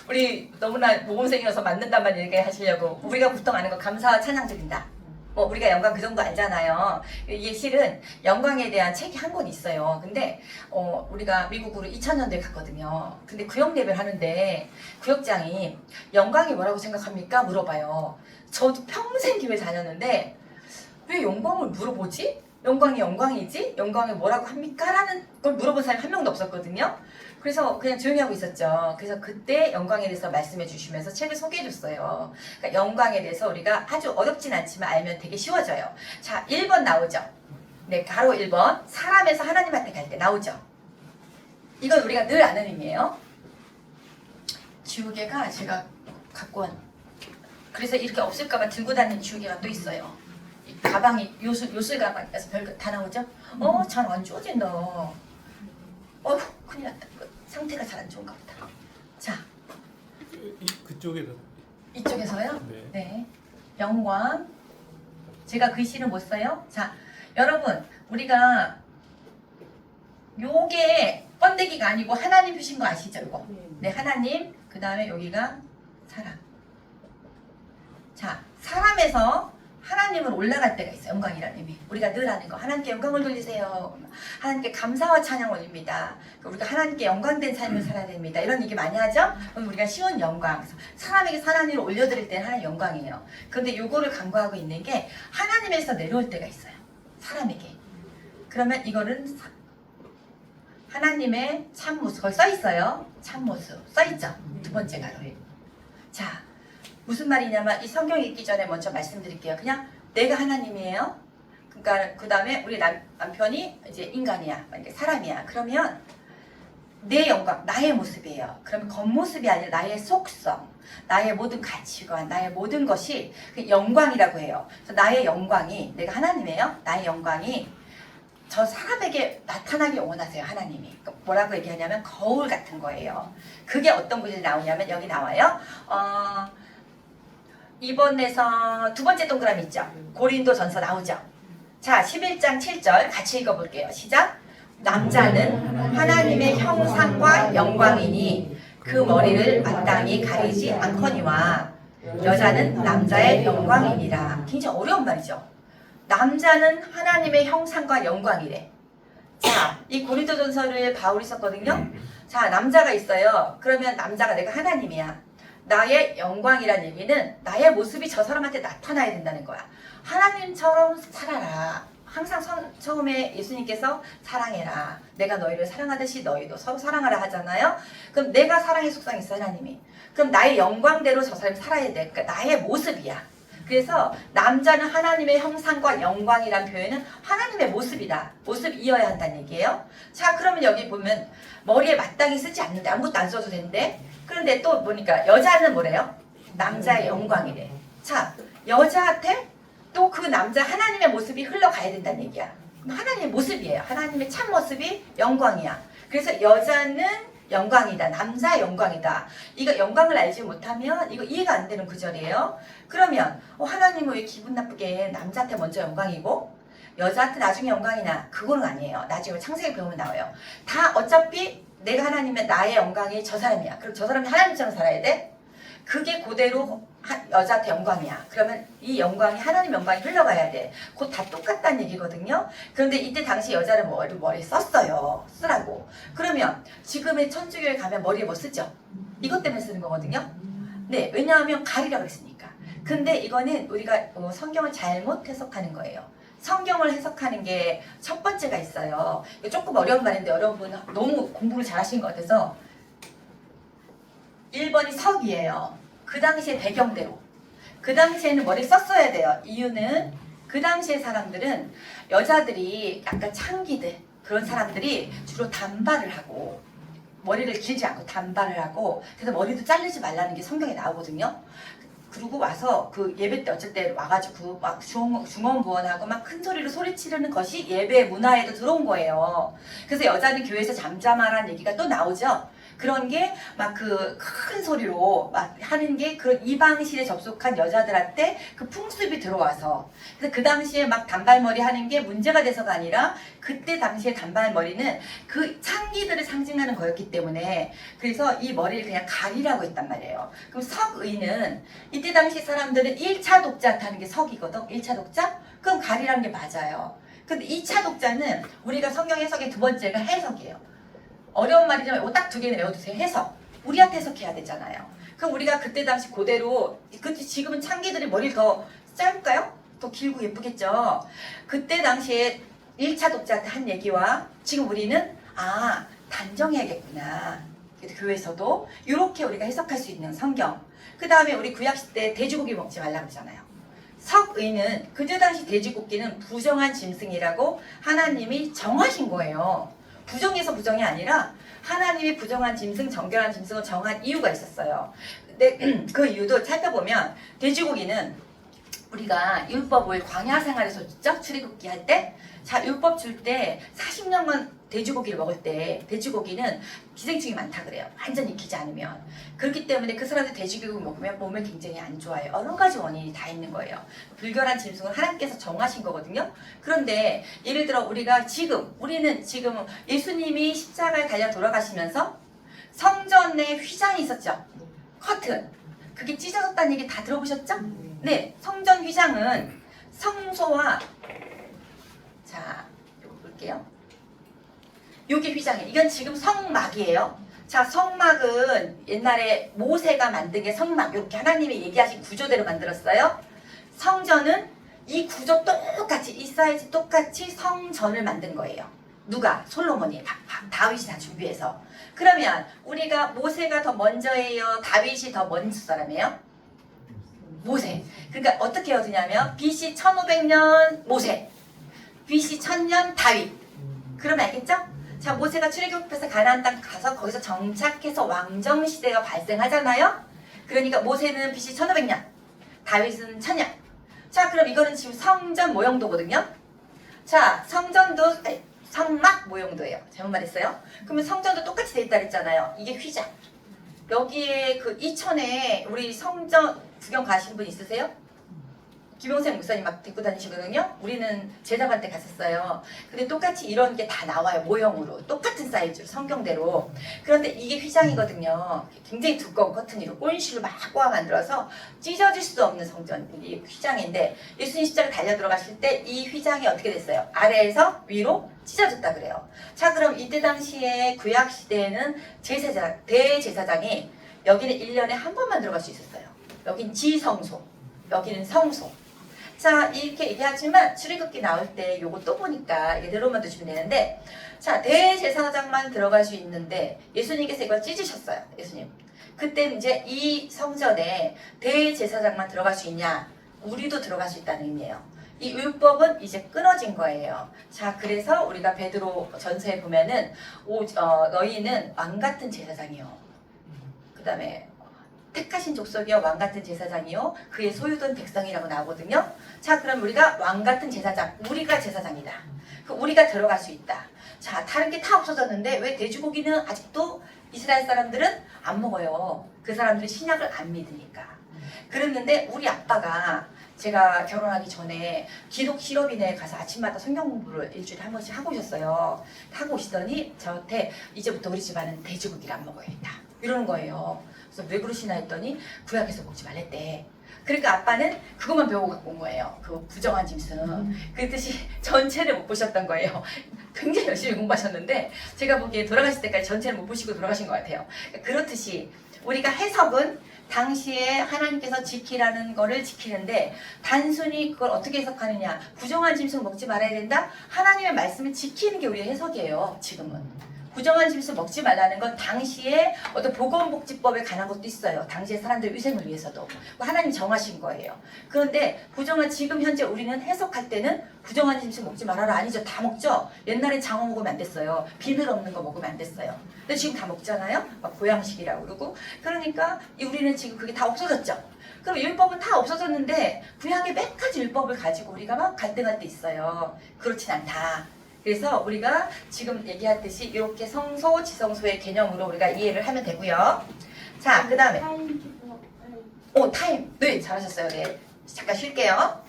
A: 우리 너무나 모범생이어서 맞는단 얘기 하시려고 우리가 보통 아는 거 감사와 찬양 드린다. 뭐 우리가 영광 그 정도 알잖아요. 이게 실은 영광에 대한 책이 한 권 있어요. 근데 우리가 미국으로 2000년대에 갔거든요. 근데 구역 예배를 하는데 구역장이 영광이 뭐라고 생각합니까? 물어봐요. 저도 평생 교회 다녔는데 왜 영광을 물어보지? 영광이 영광이지? 영광이 뭐라고 합니까? 라는 걸 물어본 사람이 한 명도 없었거든요. 그래서 그냥 조용히 하고 있었죠. 그래서 그때 영광에 대해서 말씀해 주시면서 책을 소개해 줬어요. 그러니까 영광에 대해서 우리가 아주 어렵진 않지만 알면 되게 쉬워져요. 자, 1번 나오죠. 네, 바로 1번. 사람에서 하나님한테 갈 때 나오죠. 이건 우리가 늘 아는 의미예요. 지우개가 제가 갖고 온 그래서 이렇게 없을까봐 들고 다니는 지우개가 또 있어요. 가방이 요술 가방에서 별거 다 나오죠? 잘 안 주워진다. 큰일 났다. 상태가 잘 안 좋은가 보다. 자,
B: 그쪽에서
A: 이쪽에서요?
B: 네.
A: 네. 영광. 제가 글씨는 못 써요? 자, 여러분, 우리가 요게 번데기가 아니고 하나님 표신 거 아시죠? 이거. 네, 하나님. 그 다음에 여기가 사람. 자, 사람에서 하나님은 올라갈 때가 있어요. 영광이라는 의미. 우리가 늘 아는 거. 하나님께 영광을 돌리세요. 하나님께 감사와 찬양 올립니다. 우리가 하나님께 영광된 삶을 살아야 됩니다. 이런 얘기 많이 하죠? 그럼 우리가 쉬운 영광. 사람에게 하나님을 올려드릴 때는 하나님 영광이에요. 그런데 요거를 간과하고 있는 게 하나님에서 내려올 때가 있어요. 사람에게. 그러면 이거는 하나님의 참모습. 거기 써있어요. 참모습. 써있죠? 두 번째 가로. 자. 무슨 말이냐면 이 성경 읽기 전에 먼저 말씀드릴게요. 그냥 내가 하나님이에요. 그러니까 그 다음에 우리 남편이 이제 인간이야, 사람이야. 그러면 내 영광, 나의 모습이에요. 그러면 겉모습이 아니라 나의 속성, 나의 모든 가치관, 나의 모든 것이 그 영광이라고 해요. 그래서 나의 영광이, 내가 하나님이에요. 나의 영광이 저 사람에게 나타나길 원하세요. 하나님이. 뭐라고 얘기하냐면 거울 같은 거예요. 그게 어떤 곳에 나오냐면 여기 나와요. 이번에서 두 번째 동그라미 있죠. 고린도전서 나오죠. 자, 11장 7절 같이 읽어볼게요. 시작. 남자는 하나님의 형상과 영광이니 그 머리를 마땅히 가리지 않거니와 여자는 남자의 영광이니라. 굉장히 어려운 말이죠. 남자는 하나님의 형상과 영광이래. 자, 이 고린도전서를 바울이 썼거든요. 자, 남자가 있어요. 그러면 남자가 내가 하나님이야. 나의 영광이란 얘기는 나의 모습이 저 사람한테 나타나야 된다는 거야. 하나님처럼 살아라. 항상 처음에 예수님께서 사랑해라. 내가 너희를 사랑하듯이 너희도 서로 사랑하라 하잖아요. 그럼 내가 사랑의 속성이 있어, 하나님이. 그럼 나의 영광대로 저 사람이 살아야 돼. 그러니까 나의 모습이야. 그래서 남자는 하나님의 형상과 영광이란 표현은 하나님의 모습이다. 모습이어야 한다는 얘기예요. 자, 그러면 여기 보면 머리에 마땅히 쓰지 않는데 아무것도 안 써도 되는데, 그런데 또 보니까 여자는 뭐래요? 남자의 영광이래. 자, 여자한테 또 그 남자 하나님의 모습이 흘러가야 된다는 얘기야. 하나님의 모습이에요. 하나님의 참 모습이 영광이야. 그래서 여자는 영광이다. 남자의 영광이다. 이거 영광을 알지 못하면 이거 이해가 안 되는 구절이에요. 그러면 하나님은 왜 기분 나쁘게 남자한테 먼저 영광이고 여자한테 나중에 영광이나? 그거는 아니에요. 나중에 창세기 배우면 나와요. 다 어차피 내가 하나님의 나의 영광이 저 사람이야. 그럼 저 사람이 하나님처럼 살아야 돼? 그게 그대로 여자한테 영광이야. 그러면 이 영광이 하나님 영광이 흘러가야 돼. 곧 다 똑같다는 얘기거든요. 그런데 이때 당시 여자는 머리에 썼어요. 쓰라고. 그러면 지금의 천주교에 가면 머리에 뭐 쓰죠? 이것 때문에 쓰는 거거든요. 네, 왜냐하면 가리라고 했으니까. 근데 이거는 우리가 성경을 잘못 해석하는 거예요. 성경을 해석하는 게 첫 번째가 있어요. 이거 조금 어려운 말인데 여러분 너무 공부를 잘하신 것 같아서 1번이 석이에요. 그 당시의 배경대로. 그 당시에는 머리 썼어야 돼요. 이유는 그 당시의 사람들은 여자들이 약간 창기들 그런 사람들이 주로 단발을 하고 머리를 길지 않고 단발을 하고 그래서 머리도 자르지 말라는 게 성경에 나오거든요. 그리고 와서 그 예배 때 어쩔 때 와가지고 막 중언부언하고 막 큰 소리로 소리 지르는 것이 예배 문화에도 들어온 거예요. 그래서 여자는 교회에서 잠잠하라는 얘기가 또 나오죠. 그런 게 막 그 큰 소리로 막 하는 게 그 이방실에 접속한 여자들한테 그 풍습이 들어와서 그래서 그 당시에 막 단발머리 하는 게 문제가 돼서가 아니라 그때 당시에 단발머리는 그 창기들을 상징하는 거였기 때문에 그래서 이 머리를 그냥 가리라고 했단 말이에요. 그럼 석의는 이때 당시 사람들은 1차 독자한테 하는 게 석이거든. 1차 독자? 그럼 가리라는 게 맞아요. 근데 2차 독자는 우리가 성경 해석의 두 번째가 해석이에요. 어려운 말이지만 딱 두 개는 외워두세요. 해석. 우리한테 해석해야 되잖아요. 그럼 우리가 그때 당시 그대로 그때 지금은 창기들이 머리를 더 짧을까요? 더 길고 예쁘겠죠. 그때 당시에 1차 독자한테 한 얘기와 지금 우리는 단정해야겠구나. 교회에서도 이렇게 우리가 해석할 수 있는 성경. 그 다음에 우리 구약시대 돼지고기 먹지 말라고 그러잖아요. 석의는 그때 당시 돼지고기는 부정한 짐승이라고 하나님이 정하신 거예요. 부정해서 부정이 아니라 하나님이 부정한 짐승, 정결한 짐승을 정한 이유가 있었어요. 근데 그 이유도 살펴보면 돼지고기는 우리가 율법을 광야 생활에서 줬죠? 출애굽기 할 때. 자, 율법 줄 때 40년간 돼지고기를 먹을 때 돼지고기는 기생충이 많다 그래요. 완전히 익히지 않으면. 그렇기 때문에 그 사람들 돼지고기 먹으면 몸에 굉장히 안 좋아요. 여러 가지 원인이 다 있는 거예요. 불결한 짐승을 하나님께서 정하신 거거든요. 그런데 예를 들어 우리는 지금 예수님이 십자가에 달려 돌아가시면서 성전에 휘장이 있었죠. 커튼. 그게 찢어졌다는 얘기 다 들어보셨죠? 네, 성전 휘장은 성소와 자, 이거 볼게요. 요게 휘장이에요. 이건 지금 성막이에요. 자, 성막은 옛날에 모세가 만든 게 성막, 이렇게 하나님이 얘기하신 구조대로 만들었어요. 성전은 이 구조 똑같이, 이 사이즈 똑같이 성전을 만든 거예요. 누가? 솔로몬이, 다윗이 다 준비해서. 그러면 우리가 모세가 더 먼저예요? 다윗이 더 먼저 사람이에요? 모세. 그러니까 어떻게 얻으냐면 BC 1500년 모세, BC 1000년 다윗. 그러면 알겠죠? 자, 모세가 출애굽해서 가나안 땅 가서 거기서 정착해서 왕정 시대가 발생하잖아요. 그러니까 모세는 BC 1500년, 다윗은 1000년. 자, 그럼 이거는 지금 성전 모형도거든요. 자, 성막 모형도예요. 잘못 말했어요. 그러면 성전도 똑같이 돼 있다 그랬잖아요. 이게 휘장. 여기에 그 이천에 우리 성전 구경 가신 분 있으세요? 김용생 목사님 막 데리고 다니시거든요. 우리는 제자반 때 갔었어요. 근데 똑같이 이런 게 다 나와요. 모형으로. 똑같은 사이즈로 성경대로. 그런데 이게 휘장이거든요. 굉장히 두꺼운 커튼으로 꼴실로 막 꼬아 만들어서 찢어질 수도 없는 성전. 이 휘장인데 예수님 십자가 달려 들어가실 때 이 휘장이 어떻게 됐어요? 아래에서 위로 찢어졌다 그래요. 자, 그럼 이때 당시에 구약 시대에는 대제사장이 여기는 1년에 한 번만 들어갈 수 있었어요. 여긴 지성소, 여기는 성소. 자, 이렇게 얘기하지만 출애굽기 나올 때 요거 또 보니까 이게 내려만 두시면 되는데, 자, 대제사장만 들어갈 수 있는데 예수님께서 이걸 찢으셨어요. 예수님. 그때 이제 이 성전에 대제사장만 들어갈 수 있냐? 우리도 들어갈 수 있다는 의미예요. 이 율법은 이제 끊어진 거예요. 자, 그래서 우리가 베드로 전서에 보면은 너희는 왕 같은 제사장이요. 그 다음에 택하신 족속이요, 왕 같은 제사장이요, 그의 소유된 백성이라고 나오거든요. 자, 그럼 우리가 왕 같은 제사장, 우리가 제사장이다. 그 우리가 들어갈 수 있다. 자, 다른 게 다 없어졌는데 왜 돼지고기는 아직도 이스라엘 사람들은 안 먹어요? 그 사람들이 신약을 안 믿으니까. 그랬는데 우리 아빠가 제가 결혼하기 전에 기독 실업인에 가서 아침마다 성경 공부를 일주일에 한 번씩 하고 오셨어요. 하고 오시더니 저한테 이제부터 우리 집안은 돼지고기를 안 먹어야겠다 이러는 거예요. 그래서 왜 그러시나 했더니 구약에서 먹지 말랬대. 그러니까 아빠는 그것만 배우고 갖고 온 거예요. 그 부정한 짐승. 그 뜻이 전체를 못 보셨던 거예요. 굉장히 열심히 공부하셨는데 제가 보기에 돌아가실 때까지 전체를 못 보시고 돌아가신 것 같아요. 그렇듯이 우리가 해석은 당시에 하나님께서 지키라는 거를 지키는데 단순히 그걸 어떻게 해석하느냐. 부정한 짐승 먹지 말아야 된다. 하나님의 말씀을 지키는 게 우리의 해석이에요. 지금은. 부정한 짐승 먹지 말라는 건 당시에 어떤 보건복지법에 관한 것도 있어요. 당시의 사람들 위생을 위해서도. 하나님 정하신 거예요. 그런데 지금 현재 우리는 해석할 때는 부정한 짐승 먹지 말아라. 아니죠. 다 먹죠. 옛날엔 장어 먹으면 안 됐어요. 비늘 없는 거 먹으면 안 됐어요. 근데 지금 다 먹잖아요. 막 보양식이라고 그러고. 그러니까 우리는 지금 그게 다 없어졌죠. 그럼 율법은 다 없어졌는데 구약의 몇 가지 율법을 가지고 우리가 막 갈등할 때 있어요. 그렇진 않다. 그래서 우리가 지금 얘기했듯이 이렇게 성소, 지성소의 개념으로 우리가 이해를 하면 되고요. 자, 그 다음에 타임. 네, 잘하셨어요. 네, 잠깐 쉴게요.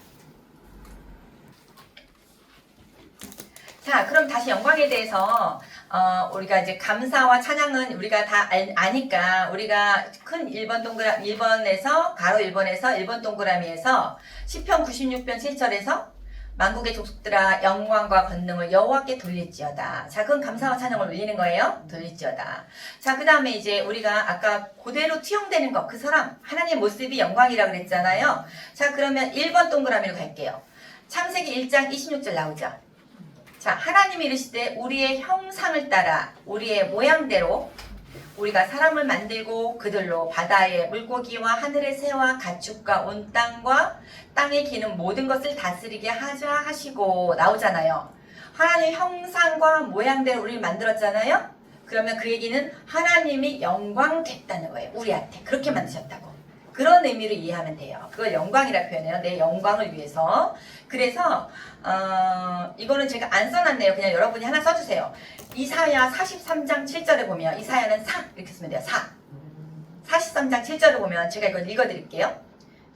A: 자, 그럼 다시 영광에 대해서 우리가 이제 감사와 찬양은 우리가 다 아니까 우리가 큰 1번에서 가로 1번에서 1번 동그라미에서 시편 96편 7절에서 만국의 족속들아 영광과 권능을 여호와께 돌릴지어다. 자, 그건 감사와 찬양을 올리는 거예요. 돌릴지어다. 자, 그 다음에 이제 우리가 아까 그대로 투영되는 거, 그 사람 하나님의 모습이 영광이라고 그랬잖아요. 자, 그러면 1번 동그라미로 갈게요. 창세기 1장 26절 나오죠. 자, 하나님이 이르시되 우리의 형상을 따라 우리의 모양대로 우리가 사람을 만들고 그들로 바다의 물고기와 하늘의 새와 가축과 온 땅과 땅에 기는 모든 것을 다스리게 하자 하시고 나오잖아요. 하나님의 형상과 모양대로 우리를 만들었잖아요. 그러면 그 얘기는 하나님이 영광 됐다는 거예요. 우리한테 그렇게 만드셨다고. 그런 의미로 이해하면 돼요. 그걸 영광이라 표현해요. 내 영광을 위해서. 그래서 이거는 제가 안 써놨네요. 그냥 여러분이 하나 써주세요. 이사야 43장 7절에 보면 이사야는 사 이렇게 쓰면 돼요. 43장 7절에 보면 제가 이걸 읽어드릴게요.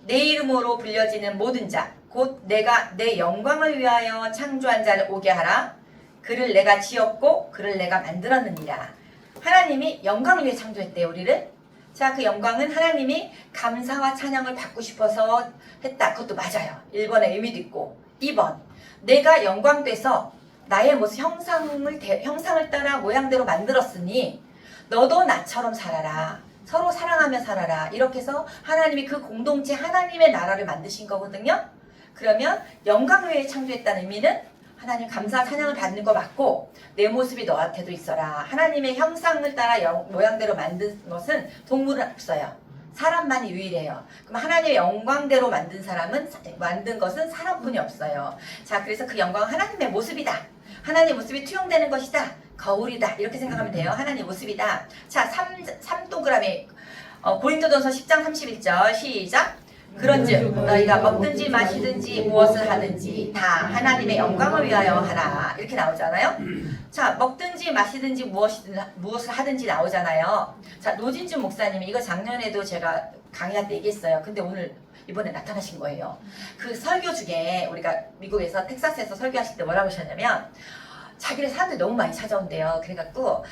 A: 내 이름으로 불려지는 모든 자 곧 내가 내 영광을 위하여 창조한 자를 오게 하라. 그를 내가 지었고 그를 내가 만들었느니라. 하나님이 영광을 위해 창조했대요. 우리를. 자, 그 영광은 하나님이 감사와 찬양을 받고 싶어서 했다. 그것도 맞아요. 1번의 의미도 있고. 2번, 내가 영광돼서 나의 모습 형상을 따라 모양대로 만들었으니 너도 나처럼 살아라. 서로 사랑하며 살아라. 이렇게 해서 하나님이 그 공동체 하나님의 나라를 만드신 거거든요. 그러면 영광을 위해 창조했다는 의미는 하나님 감사 찬양을 받는 거 맞고 내 모습이 너한테도 있어라. 하나님의 형상을 따라 모양대로 만든 것은 동물은 없어요. 사람만이 유일해요. 그럼 하나님의 영광대로 만든 것은 사람뿐이 없어요. 자, 그래서 그 영광은 하나님의 모습이다. 하나님의 모습이 투영되는 것이다. 거울이다. 이렇게 생각하면 돼요. 하나님 모습이다. 자, 3동그라미 고린도전서 10장 31절 시작. 그런즉 너희가 먹든지 마시든지 무엇을 하든지 다 하나님의 영광을 위하여 하라. 이렇게 나오잖아요. 자, 먹든지 마시든지 무엇을 하든지 나오잖아요. 자, 노진준 목사님이 이거 작년에도 제가 강의할 때 얘기했어요. 근데 이번에 나타나신 거예요. 그 설교 중에 우리가 미국에서 텍사스에서 설교하실 때 뭐라고 하셨냐면 자기네 사람들이 너무 많이 찾아온대요. 그래갖고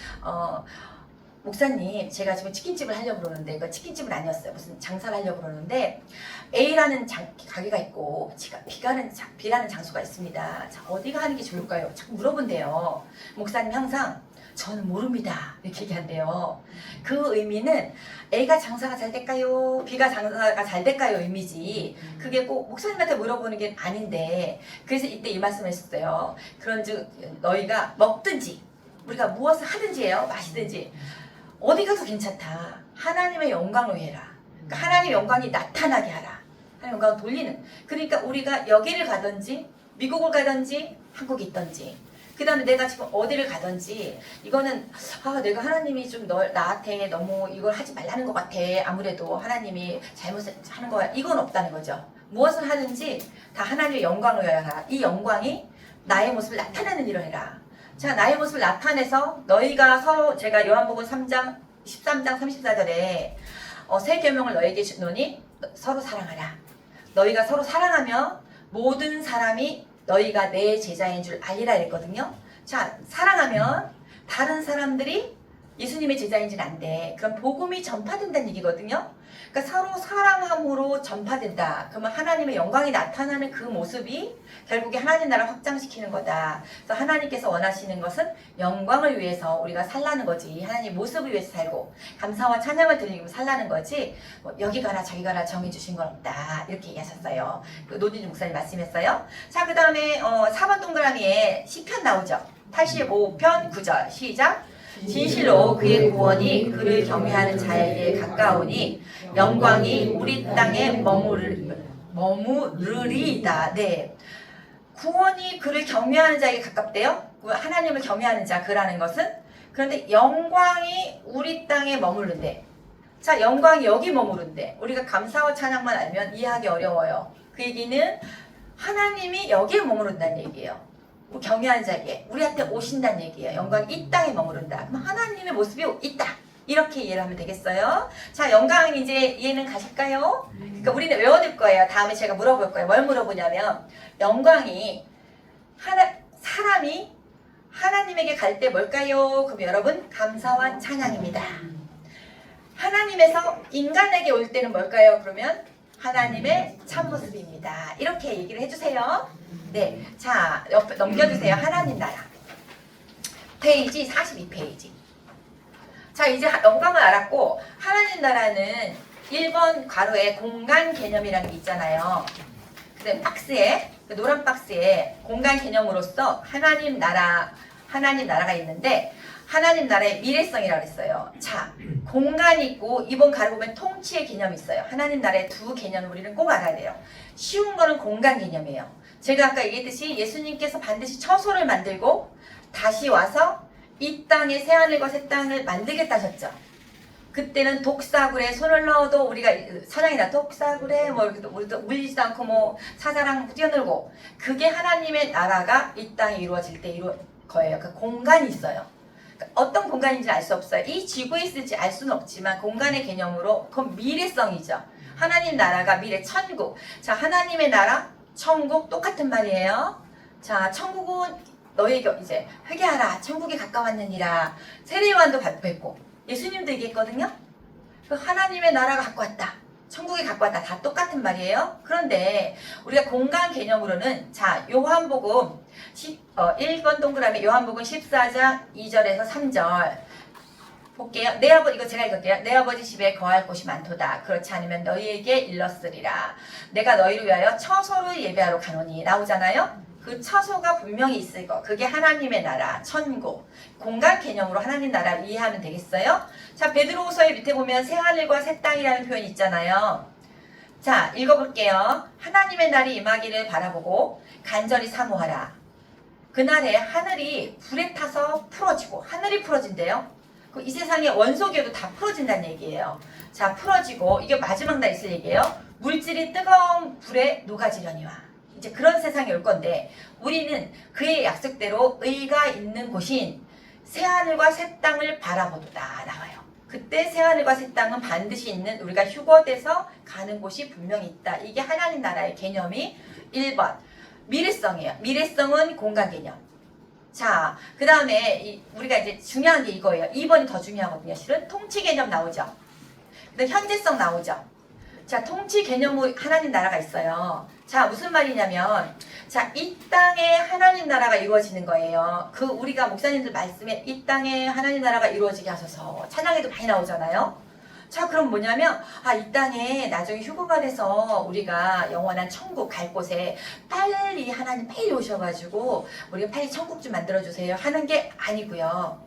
A: 목사님, 제가 지금 치킨집을 하려고 그러는데, 그 치킨집은 아니었어요. 무슨 장사를 하려고 그러는데, A라는 가게가 있고, B라는 장소가 있습니다. 자, 어디가 하는 게 좋을까요? 자꾸 물어본대요. 목사님 항상, 저는 모릅니다. 이렇게 얘기한대요. 그 의미는 A가 장사가 잘 될까요? B가 장사가 잘 될까요? 의미지. 그게 꼭 목사님한테 물어보는 게 아닌데, 그래서 이때 이 말씀을 했었어요. 그런즉 너희가 먹든지, 우리가 무엇을 하든지예요. 마시든지. 어디 가서 괜찮다. 하나님의 영광을 위해라. 그러니까 하나님의 영광이 나타나게 하라. 하나님의 영광을 돌리는. 그러니까 우리가 여기를 가든지 미국을 가든지 한국에 있든지 그 다음에 내가 지금 어디를 가든지 이거는 내가 하나님이 좀 나한테 너무 이걸 하지 말라는 것 같아. 아무래도 하나님이 잘못하는 거야. 이건 없다는 거죠. 무엇을 하든지 다 하나님의 영광을 위하여 하라. 이 영광이 나의 모습을 나타내는 일을 해라. 자, 나의 모습을 나타내서 너희가 서로 제가 요한복음 3장 13장 34절에 새 계명을 너희에게 주노니 서로 사랑하라. 너희가 서로 사랑하면 모든 사람이 너희가 내 제자인 줄 알리라 이랬거든요. 자, 사랑하면 다른 사람들이 예수님의 제자인지는 안 돼. 그럼 복음이 전파된다는 얘기거든요. 그러니까 서로 사랑함으로 전파된다. 그러면 하나님의 영광이 나타나는 그 모습이 결국에 하나님 나라 확장시키는 거다. 그래서 하나님께서 원하시는 것은 영광을 위해서 우리가 살라는 거지. 하나님 모습을 위해서 살고 감사와 찬양을 드리고 살라는 거지. 여기 가라 저기 가라 정해주신 건 없다. 이렇게 얘기하셨어요. 노진주 목사님 말씀했어요. 자, 그 다음에 4번 동그라미에 시편 나오죠. 85편 9절 시작. 진실로 그의 구원이 그를 경외하는 자에게 가까우니 영광이 우리 땅에 머무르리이다. 네. 구원이 그를 경외하는 자에게 가깝대요. 하나님을 경외하는 자, 그라는 것은. 그런데 영광이 우리 땅에 머무른대. 자, 영광이 여기 머무른대. 우리가 감사와 찬양만 알면 이해하기 어려워요. 그 얘기는 하나님이 여기에 머무른다는 얘기예요. 경외하는 자에게 우리한테 오신다는 얘기예요. 영광이 이 땅에 머무른다. 그럼 하나님의 모습이 있다. 이렇게 이해를 하면 되겠어요. 자, 영광 이제 이해는 가실까요? 그러니까 우리는 외워둘 거예요. 다음에 제가 물어볼 거예요. 뭘 물어보냐면 영광이 사람이 하나님에게 갈 때 뭘까요? 그럼 여러분 감사와 찬양입니다. 하나님에서 인간에게 올 때는 뭘까요? 그러면 하나님의 참모습입니다. 이렇게 얘기를 해주세요. 네, 자 옆에 넘겨주세요. 하나님 나라 페이지 42페이지. 자, 이제 영광을 알았고 하나님 나라는 1번 괄호에 공간 개념이라는 게 있잖아요. 근데 박스에 노란 박스에 공간 개념으로서 하나님 나라가 있는데 하나님 나라의 미래성이라고 했어요. 자, 공간이 있고 이번 가로 보면 통치의 개념이 있어요. 하나님 나라의 두 개념을 우리는 꼭 알아야 돼요. 쉬운 거는 공간 개념이에요. 제가 아까 얘기했듯이 예수님께서 반드시 처소를 만들고 다시 와서 이 땅에 새하늘과 새 땅을 만들겠다 하셨죠. 그때는 독사굴에 손을 넣어도 우리가 사냥이나 독사굴에 우리도 물리지도 않고 사자랑 뛰어놀고 그게 하나님의 나라가 이 땅에 이루어질 때 이루어질 거예요. 그 공간이 있어요. 어떤 공간인지 알 수 없어요. 이 지구에 있을지 알 수는 없지만 공간의 개념으로 그건 미래성이죠. 하나님 나라가 미래 천국. 자, 하나님의 나라 천국 똑같은 말이에요. 자, 천국은 너희에게 이제 회개하라. 천국에 가까웠느니라. 세례요한도 발표했고 예수님도 얘기했거든요. 그 하나님의 나라가 갖고 왔다. 천국에 갖고 왔다. 다 똑같은 말이에요. 그런데 우리가 공간 개념으로는 자, 요한복음 1번 동그라미 요한복음 14장 2절에서 3절 볼게요. 이거 제가 읽을게요. 내 아버지 집에 거할 곳이 많도다. 그렇지 않으면 너희에게 일렀으리라. 내가 너희를 위하여 처소를 예배하러 가노니 나오잖아요. 그 처소가 분명히 있을 거. 그게 하나님의 나라, 천국. 공간 개념으로 하나님 나라를 이해하면 되겠어요? 자, 베드로후서의 밑에 보면 새하늘과 새 땅이라는 표현이 있잖아요. 자, 읽어볼게요. 하나님의 날이 임하기를 바라보고 간절히 사모하라. 그날에 하늘이 불에 타서 풀어지고 하늘이 풀어진대요. 그럼 이 세상의 원소계도 다 풀어진다는 얘기예요. 자, 풀어지고 이게 마지막 날 있을 얘기예요. 물질이 뜨거운 불에 녹아지려니와. 이제 그런 세상이 올 건데 우리는 그의 약속대로 의가 있는 곳인 새하늘과 새 땅을 바라보도다 나와요. 그때 새하늘과 새 땅은 반드시 있는 우리가 휴거돼서 가는 곳이 분명히 있다. 이게 하나님 나라의 개념이 1번 미래성이에요. 미래성은 공간 개념. 자, 그 다음에 우리가 이제 중요한 게 이거예요. 2번이 더 중요하거든요. 실은 통치 개념 나오죠. 근데 현재성 나오죠. 자, 통치 개념의 하나님 나라가 있어요. 자, 무슨 말이냐면 자, 이 땅에 하나님 나라가 이루어지는 거예요. 그 우리가 목사님들 말씀에 이 땅에 하나님 나라가 이루어지게 하셔서 찬양에도 많이 나오잖아요. 자, 그럼 뭐냐면 이 땅에 나중에 휴거가 돼서 우리가 영원한 천국 갈 곳에 빨리 하나님 빨리 오셔가지고 우리가 빨리 천국 좀 만들어주세요 하는 게 아니고요.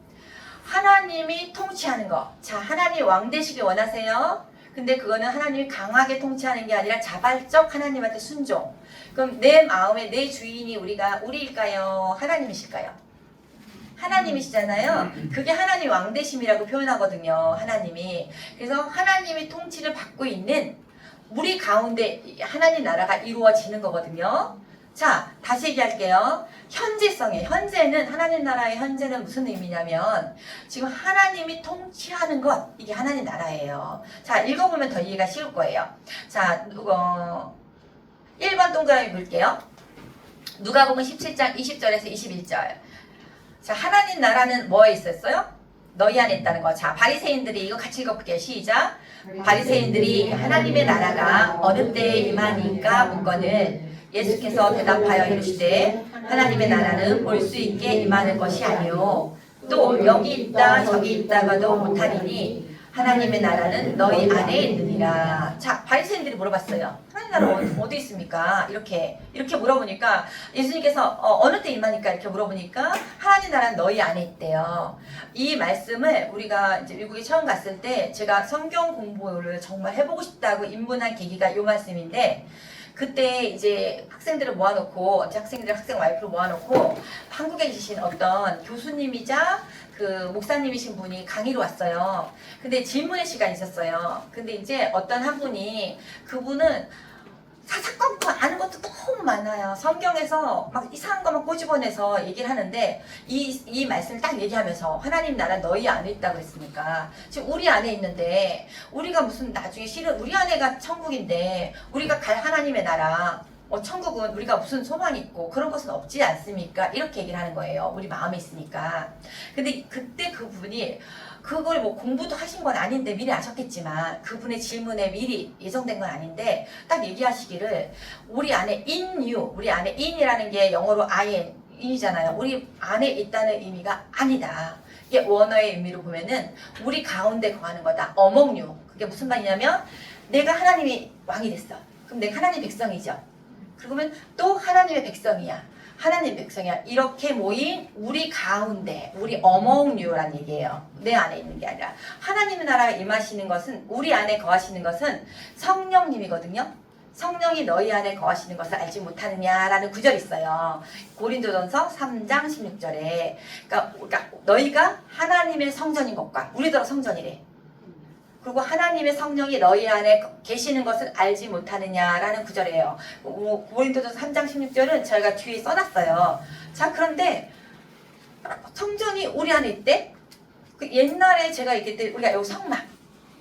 A: 하나님이 통치하는 거. 자, 하나님 왕 되시길 원하세요? 근데 그거는 하나님이 강하게 통치하는 게 아니라 자발적 하나님한테 순종. 그럼 내 마음에 내 주인이 우리일까요? 하나님이실까요? 하나님이시잖아요. 그게 하나님 왕되심이라고 표현하거든요. 하나님이. 그래서 하나님이 통치를 받고 있는 우리 가운데 하나님 나라가 이루어지는 거거든요. 자, 다시 얘기할게요. 현재성이에요. 현재는 하나님 나라의 현재는 무슨 의미냐면 지금 하나님이 통치하는 것, 이게 하나님 나라예요. 자, 읽어보면 더 이해가 쉬울 거예요. 자, 1번 동그라미 볼게요. 누가복음 17장 20절에서 21절. 자, 하나님 나라는 뭐에 있었어요? 너희 안에 있다는 거. 자, 바리새인들이 이거 같이 읽어볼게요. 시작. 바리새인들이 하나님의 나라가 어느 때에 임하니까 묻거늘 예수께서 대답하여 이르시되 하나님의 나라는 볼 수 있게 임하는 것이 아니요 또 여기 있다 저기 있다가도 못하리니 하나님의 나라는 너희 안에 있느니라. 자, 바리새인들이 물어봤어요. 하나님 나라 어디 있습니까? 이렇게 물어보니까 예수님께서 어느 때 임하니까 이렇게 물어보니까 하나님 나라는 너희 안에 있대요. 이 말씀을 우리가 이제 미국에 처음 갔을 때 제가 성경 공부를 정말 해보고 싶다고 입문한 계기가 이 말씀인데 그때 이제 학생들을 모아놓고 학생 와이프를 모아놓고 한국에 계신 어떤 교수님이자 그 목사님이신 분이 강의로 왔어요. 근데 질문의 시간이 있었어요. 근데 이제 어떤 한 분이 그분은 사사건 아는 것도 너무 많아요. 성경에서 막 이상한 것만 꼬집어내서 얘기를 하는데 이 말씀을 딱 얘기하면서 하나님 나라 너희 안에 있다고 했으니까 지금 우리 안에 있는데 우리가 무슨 나중에 실은 우리 안에가 천국인데 우리가 갈 하나님의 나라 천국은 우리가 무슨 소망이 있고 그런 것은 없지 않습니까? 이렇게 얘기를 하는 거예요. 우리 마음에 있으니까. 근데 그때 그분이 그걸 뭐 공부도 하신 건 아닌데 미리 아셨겠지만 그분의 질문에 미리 예정된 건 아닌데 딱 얘기하시기를 우리 안에 in you, 우리 안에 in이라는 게 영어로 in이잖아요. 우리 안에 있다는 의미가 아니다. 이게 원어의 의미로 보면은 우리 가운데 거하는 거다. among you. 그게 무슨 말이냐면 내가 하나님이 왕이 됐어. 그럼 내가 하나님 백성이죠. 그러면 또 하나님의 백성이야. 하나님 백성이야. 이렇게 모인 우리 가운데 우리 among you라는 얘기예요. 내 안에 있는 게 아니라 하나님의 나라가 임하시는 것은 우리 안에 거하시는 것은 성령님이거든요. 성령이 너희 안에 거하시는 것을 알지 못하느냐라는 구절이 있어요. 고린도전서 3장 16절에 그러니까 너희가 하나님의 성전인 것과 우리더러 성전이래. 그리고 하나님의 성령이 너희 안에 계시는 것을 알지 못하느냐라는 구절이에요. 고린도전서 3장 16절은 저희가 뒤에 써놨어요. 자, 그런데 성전이 우리 안에 있대? 그 옛날에 제가 얘기했을 때 우리가 요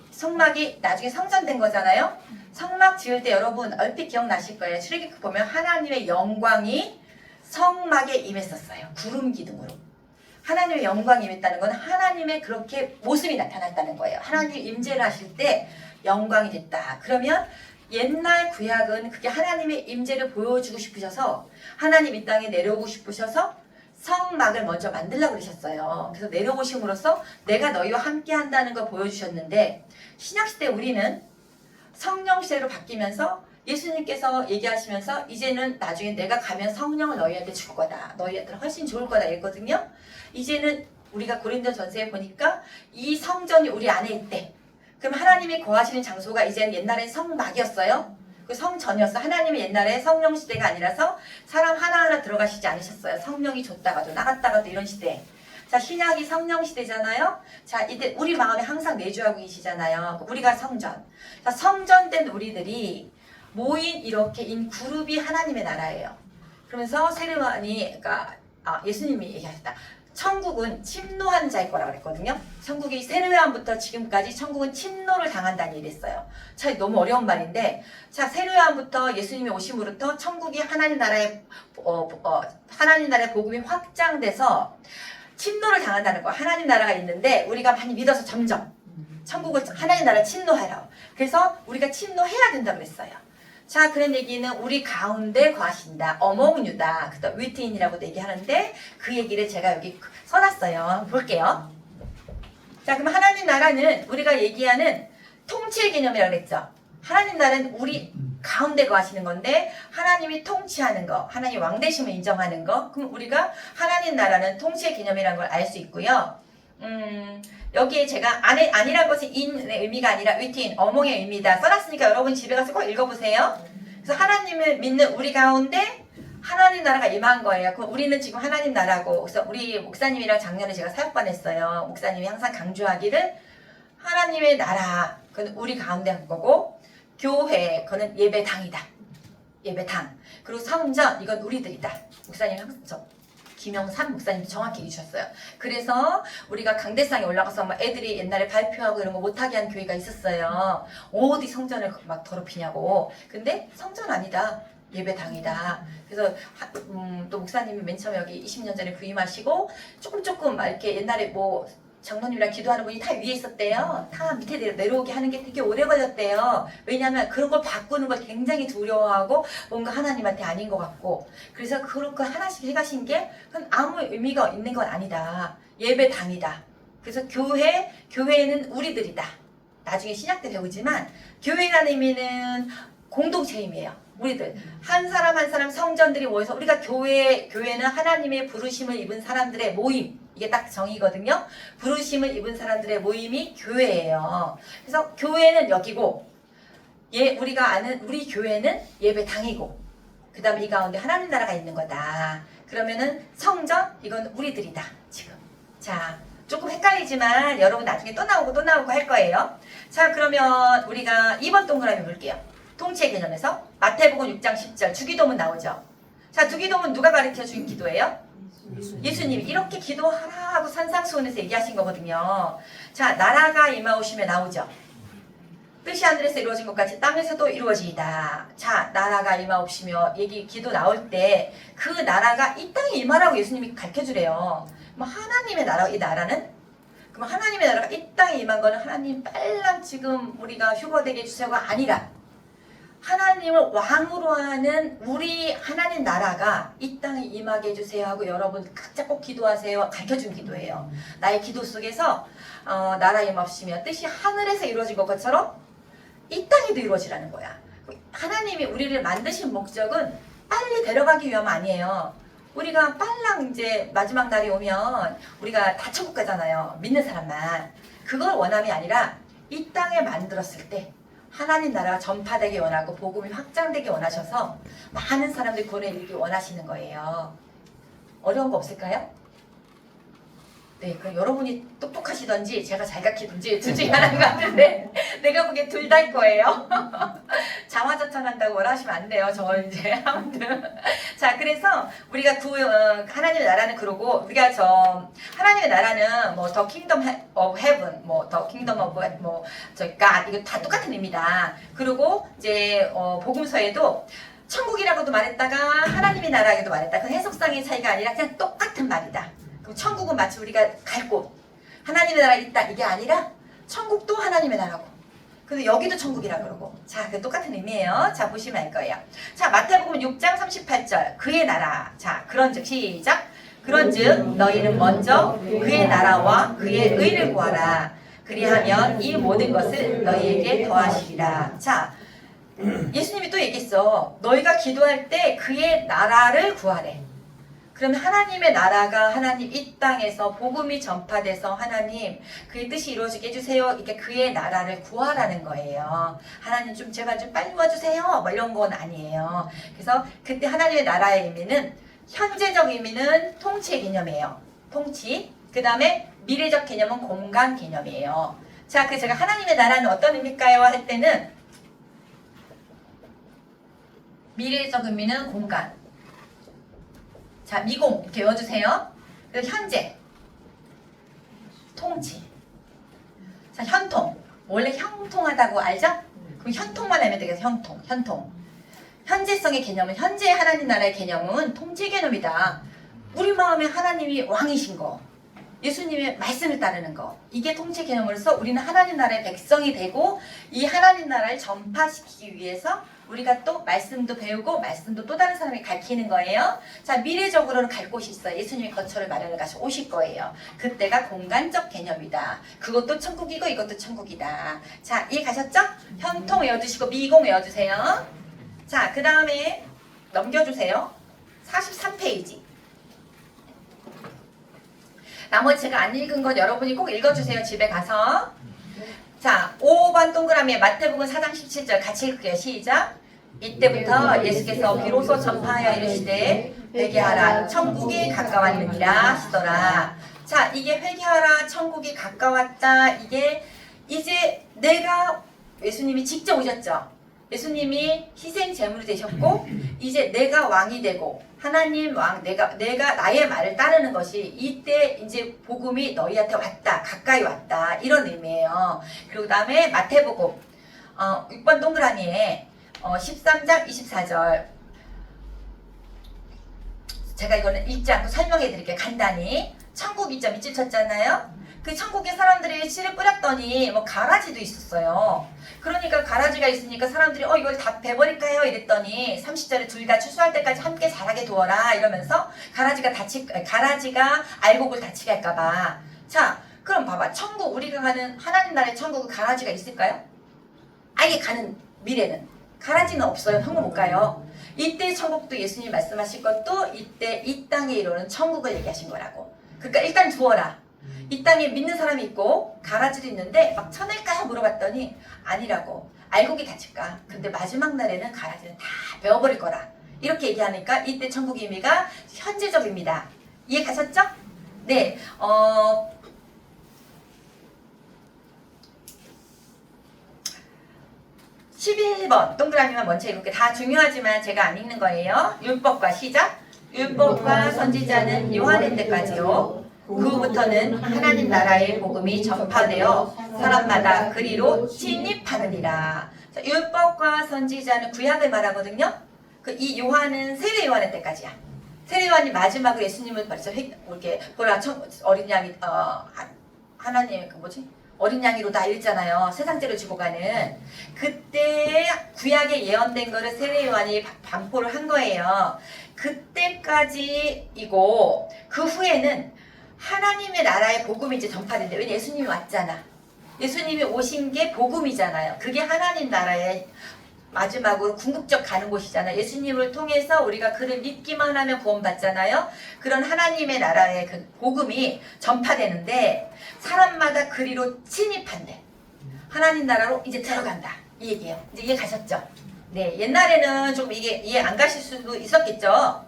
A: 성막이 나중에 성전된 거잖아요. 성막 지을 때 여러분 얼핏 기억나실 거예요. 출애굽기 보면 하나님의 영광이 성막에 임했었어요. 구름 기둥으로. 하나님의 영광이 임했다는 건 하나님의 그렇게 모습이 나타났다는 거예요. 하나님 임재를 하실 때 영광이 됐다. 그러면 옛날 구약은 그게 하나님의 임재를 보여주고 싶으셔서 하나님 이 땅에 내려오고 싶으셔서 성막을 먼저 만들려고 그러셨어요. 그래서 내려오심으로써 내가 너희와 함께 한다는 걸 보여주셨는데 신약시대 우리는 성령 시대로 바뀌면서 예수님께서 얘기하시면서 이제는 나중에 내가 가면 성령을 너희한테 줄 거다. 너희한테 훨씬 좋을 거다 이랬거든요. 이제는 우리가 고린도전서에 보니까 이 성전이 우리 안에 있대. 그럼 하나님이 거하시는 장소가 이제는 옛날엔 성막이었어요. 그 성전이었어. 하나님이 옛날에 성령 시대가 아니라서 사람 하나하나 들어가시지 않으셨어요. 성령이 줬다가도 나갔다가도 이런 시대. 자, 신약이 성령 시대잖아요. 자, 이때 우리 마음에 항상 내주하고 계시잖아요. 우리가 성전. 자, 성전된 우리들이 모인 이렇게 인 그룹이 하나님의 나라예요. 그러면서 세례요한이 그러니까 예수님이 얘기하셨다. 천국은 침노한 자일 거라고 그랬거든요. 천국이 세례요한부터 지금까지 천국은 침노를 당한다는 얘기를 했어요. 참 너무 어려운 말인데, 자, 세례요한부터 예수님이 오심으로부터 천국이 하나님 나라의 하나님 나라의 복음이 확장돼서 침노를 당한다는 거야. 하나님 나라가 있는데 우리가 많이 믿어서 점점 천국을 하나님 나라 침노하라고. 그래서 우리가 침노해야 된다고 그랬어요. 자, 그런 얘기는 우리 가운데 거하신다. 어몽 유다. 그다음 위트인이라고도 얘기하는데 그 얘기를 제가 여기 써놨어요. 볼게요. 자, 그럼 하나님 나라는 우리가 얘기하는 통치의 개념이라고 그랬죠. 하나님 나라는 우리 가운데 거하시는 건데 하나님이 통치하는 거, 하나님 왕되심을 인정하는 거. 그럼 우리가 하나님 나라는 통치의 개념이라는 걸 알 수 있고요. 여기에 제가 아니란 것이 인의 의미가 아니라 위트인, 어몽의 의미다 써놨으니까 여러분 집에 가서 꼭 읽어보세요. 그래서 하나님을 믿는 우리 가운데 하나님 나라가 임한 거예요. 그럼 우리는 지금 하나님 나라고. 그래서 우리 목사님이랑 작년에 제가 사역반 했어요. 목사님이 항상 강조하기를 하나님의 나라, 그건 우리 가운데 한 거고, 교회, 그거는 예배당이다. 예배당. 그리고 성전, 이건 우리들이다. 목사님 항상 김영삼 목사님도 정확히 해주셨어요. 그래서 우리가 강대상에 올라가서 막 애들이 옛날에 발표하고 이런 거 못하게 한 교회가 있었어요. 어디 성전을 막 더럽히냐고. 근데 성전 아니다. 예배당이다. 그래서 또 목사님이 맨 처음 여기 20년 전에 부임하시고 조금 막 이렇게 옛날에 뭐 장로님이랑 기도하는 분이 다 위에 있었대요. 다 밑에 내려오게 하는 게 되게 오래 걸렸대요. 왜냐하면 그런 걸 바꾸는 걸 굉장히 두려워하고 뭔가 하나님한테 아닌 것 같고. 그래서 그렇게 하나씩 해가신 게 그건 아무 의미가 있는 건 아니다. 예배당이다. 그래서 교회는 우리들이다. 나중에 신약 때 배우지만 교회라는 의미는 공동체 의미예요. 우리들 한 사람 한 사람 성전들이 모여서 우리가 교회는 하나님의 부르심을 입은 사람들의 모임. 이게 딱 정의거든요. 부르심을 입은 사람들의 모임이 교회예요. 그래서 교회는 여기고, 우리가 아는 우리 교회는 예배당이고, 그 다음에 이 가운데 하나님 나라가 있는 거다. 그러면은 성전, 이건 우리들이다. 지금. 자, 조금 헷갈리지만 여러분 나중에 또 나오고 할 거예요. 자, 그러면 우리가 2번 동그라미 볼게요. 통치의 개념에서 마태복음 6장 10절 주기도문 나오죠. 자, 주기도문 누가 가르쳐 준 기도예요? 예수님이 이렇게 기도하라 하고 산상수훈에서 얘기하신 거거든요. 자, 나라가 임하오시면 나오죠. 뜻이 하늘에서 이루어진 것 같이 땅에서도 이루어지이다. 자, 나라가 임하오시며 기도 나올 때 그 나라가 이 땅에 임하라고 예수님이 가르쳐주래요. 그럼 하나님의 나라, 이 나라는? 그럼 하나님의 나라가 이 땅에 임한 거는 하나님 빨랑 지금 우리가 휴거되게 해주세요가 아니라 하나님을 왕으로 하는 우리 하나님 나라가 이 땅에 임하게 해주세요 하고 여러분 각자 꼭 기도하세요. 가르쳐준 기도예요. 나의 기도 속에서 나라 임하시며 뜻이 하늘에서 이루어진 것처럼 이 땅에도 이루어지라는 거야. 하나님이 우리를 만드신 목적은 빨리 데려가기 위함 아니에요. 우리가 빨랑 이제 마지막 날이 오면 우리가 다 천국 가잖아요. 믿는 사람만. 그걸 원함이 아니라 이 땅에 만들었을 때 하나님 나라가 전파되기 원하고 복음이 확장되기 원하셔서 많은 사람들이 구원에 이르기 원하시는 거예요. 어려운 거 없을까요? 네, 그럼 여러분이 똑똑하시던지 제가 잘 가르치든지 둘 중에 하나인 것 같은데 내가 보기엔 둘 다일 거예요. 자화자찬한다고 뭐라 하시면 안 돼요. 저 이제 아무튼 자, 그래서 우리가 하나님의 나라는 그러고 우리가 하나님의 나라는 뭐 더 킹덤 오브 헤븐, 뭐 더 킹덤 오브 갓 이거 다 똑같은 의미다. 그리고 이제 복음서에도 천국이라고도 말했다가 하나님의 나라에도 말했다. 그 해석상의 차이가 아니라 그냥 똑같은 말이다. 그럼 천국은 마치 우리가 갈 곳, 하나님의 나라에 있다 이게 아니라 천국도 하나님의 나라고. 근데 여기도 천국이라 그러고. 자, 그 똑같은 의미예요. 자, 보시면 알 거예요. 자, 마태복음 6장 38절. 그의 나라. 자, 그런즉 시작. 그런즉 너희는 먼저 그의 나라와 그의 의를 구하라. 그리하면 이 모든 것을 너희에게 더하시리라. 자, 예수님이 또 얘기했어. 너희가 기도할 때 그의 나라를 구하래. 그러면 하나님의 나라가 하나님 이 땅에서 복음이 전파돼서 하나님 그의 뜻이 이루어지게 해주세요. 이렇게 그의 나라를 구하라는 거예요. 하나님 좀 제발 좀 빨리 와주세요. 뭐 이런 건 아니에요. 그래서 그때 하나님의 나라의 의미는 현재적 의미는 통치의 개념이에요. 통치. 그 다음에 미래적 개념은 공간 개념이에요. 자, 그 제가 하나님의 나라는 어떤 의미일까요? 할 때는 미래적 의미는 공간. 자, 미공 이렇게 외워주세요. 그리고 현재, 통치. 자, 현통. 원래 형통하다고 알죠? 그럼 현통만 하면 되겠어요. 현통. 현재성의 개념은 현재 하나님 나라의 개념은 통치 개념이다. 우리 마음에 하나님이 왕이신 거, 예수님의 말씀을 따르는 거, 이게 통치 개념으로서 우리는 하나님 나라의 백성이 되고 이 하나님 나라를 전파시키기 위해서 우리가 또 말씀도 배우고 말씀도 또 다른 사람에게 가르치는 거예요. 자, 미래적으로는 갈 곳이 있어요. 예수님이 거처를 마련해 가서 오실 거예요. 그때가 공간적 개념이다. 그것도 천국이고 이것도 천국이다. 자, 이해 가셨죠? 현통 외워주시고 미공 외워주세요. 자, 그 다음에 넘겨주세요. 43페이지. 나머지 제가 안 읽은 건 여러분이 꼭 읽어주세요. 집에 가서. 자, 5번 동그라미에 마태복음 4장 17절 같이 읽을게요. 시작. 이때부터 예수께서 비로소 전파하여 이르시되 회개하라 천국이 가까웠느니라 하시더라. 자, 이게 회개하라 천국이 가까웠다. 이게 이제 내가 예수님이 직접 오셨죠. 예수님이 희생 제물이 되셨고 이제 내가 왕이 되고 하나님 왕 내가 나의 말을 따르는 것이 이때 이제 복음이 너희한테 왔다. 가까이 왔다. 이런 의미예요. 그리고 다음에 마태복음 6번 동그라미에 13장 24절 제가 이거는 읽지 않고 설명해 드릴게요. 간단히. 천국 2.2줄 쳤잖아요. 그 천국에 사람들이 씨를 뿌렸더니 뭐 가라지도 있었어요. 그러니까 가라지가 있으니까 사람들이 이걸 다 베버릴까요? 이랬더니 30절에 둘 다 추수할 때까지 함께 자라게 두어라 이러면서 가라지가 알곡을 다치게 할까봐. 자, 그럼 봐봐. 천국 우리가 가는 하나님 나라의 천국은 가라지가 있을까요? 아예 가는 미래는 가라지는 없어요. 천국 못 가요. 이때 천국도 예수님이 말씀하실 것도 이때 이 땅에 이루는 천국을 얘기하신 거라고. 그러니까 일단 두어라. 이 땅에 믿는 사람이 있고 가라지도 있는데 막 쳐낼까요? 물어봤더니 아니라고. 알곡이 다칠까? 근데 마지막 날에는 가라지는 다 베어버릴 거라. 이렇게 얘기하니까 이때 천국의 의미가 현재적입니다. 이해 가셨죠? 네. 11번 동그라미만 먼저 읽을게. 다 중요하지만 제가 안 읽는 거예요. 율법과 시작. 율법과 선지자는 요한의 때까지요. 그 후부터는 하나님 나라의 복음이 전파되어 사람마다 그리로 진입하느니라. 자, 율법과 선지자는 구약을 말하거든요. 이 요한은 세례 요한의 때까지야. 세례 요한이 마지막으로 예수님을 벌써 이렇게 보라 어린 양이 하나님 어린 양이로다 이랬잖아요. 세상죄를 지고 가는. 그때 구약에 예언된 거를 세례 요한이 반포를 한 거예요. 그때까지이고 그 후에는 하나님의 나라의 복음이 이제 전파된대. 왜냐면 예수님이 왔잖아. 예수님이 오신 게 복음이잖아요. 그게 하나님 나라의 마지막으로 궁극적 가는 곳이잖아요. 예수님을 통해서 우리가 그를 믿기만 하면 구원받잖아요. 그런 하나님의 나라의 그 복음이 전파되는데 사람마다 그리로 침입한대. 하나님 나라로 이제 들어간다. 이 얘기예요. 이제 이해 가셨죠? 네, 옛날에는 좀 이게 이해 안 가실 수도 있었겠죠?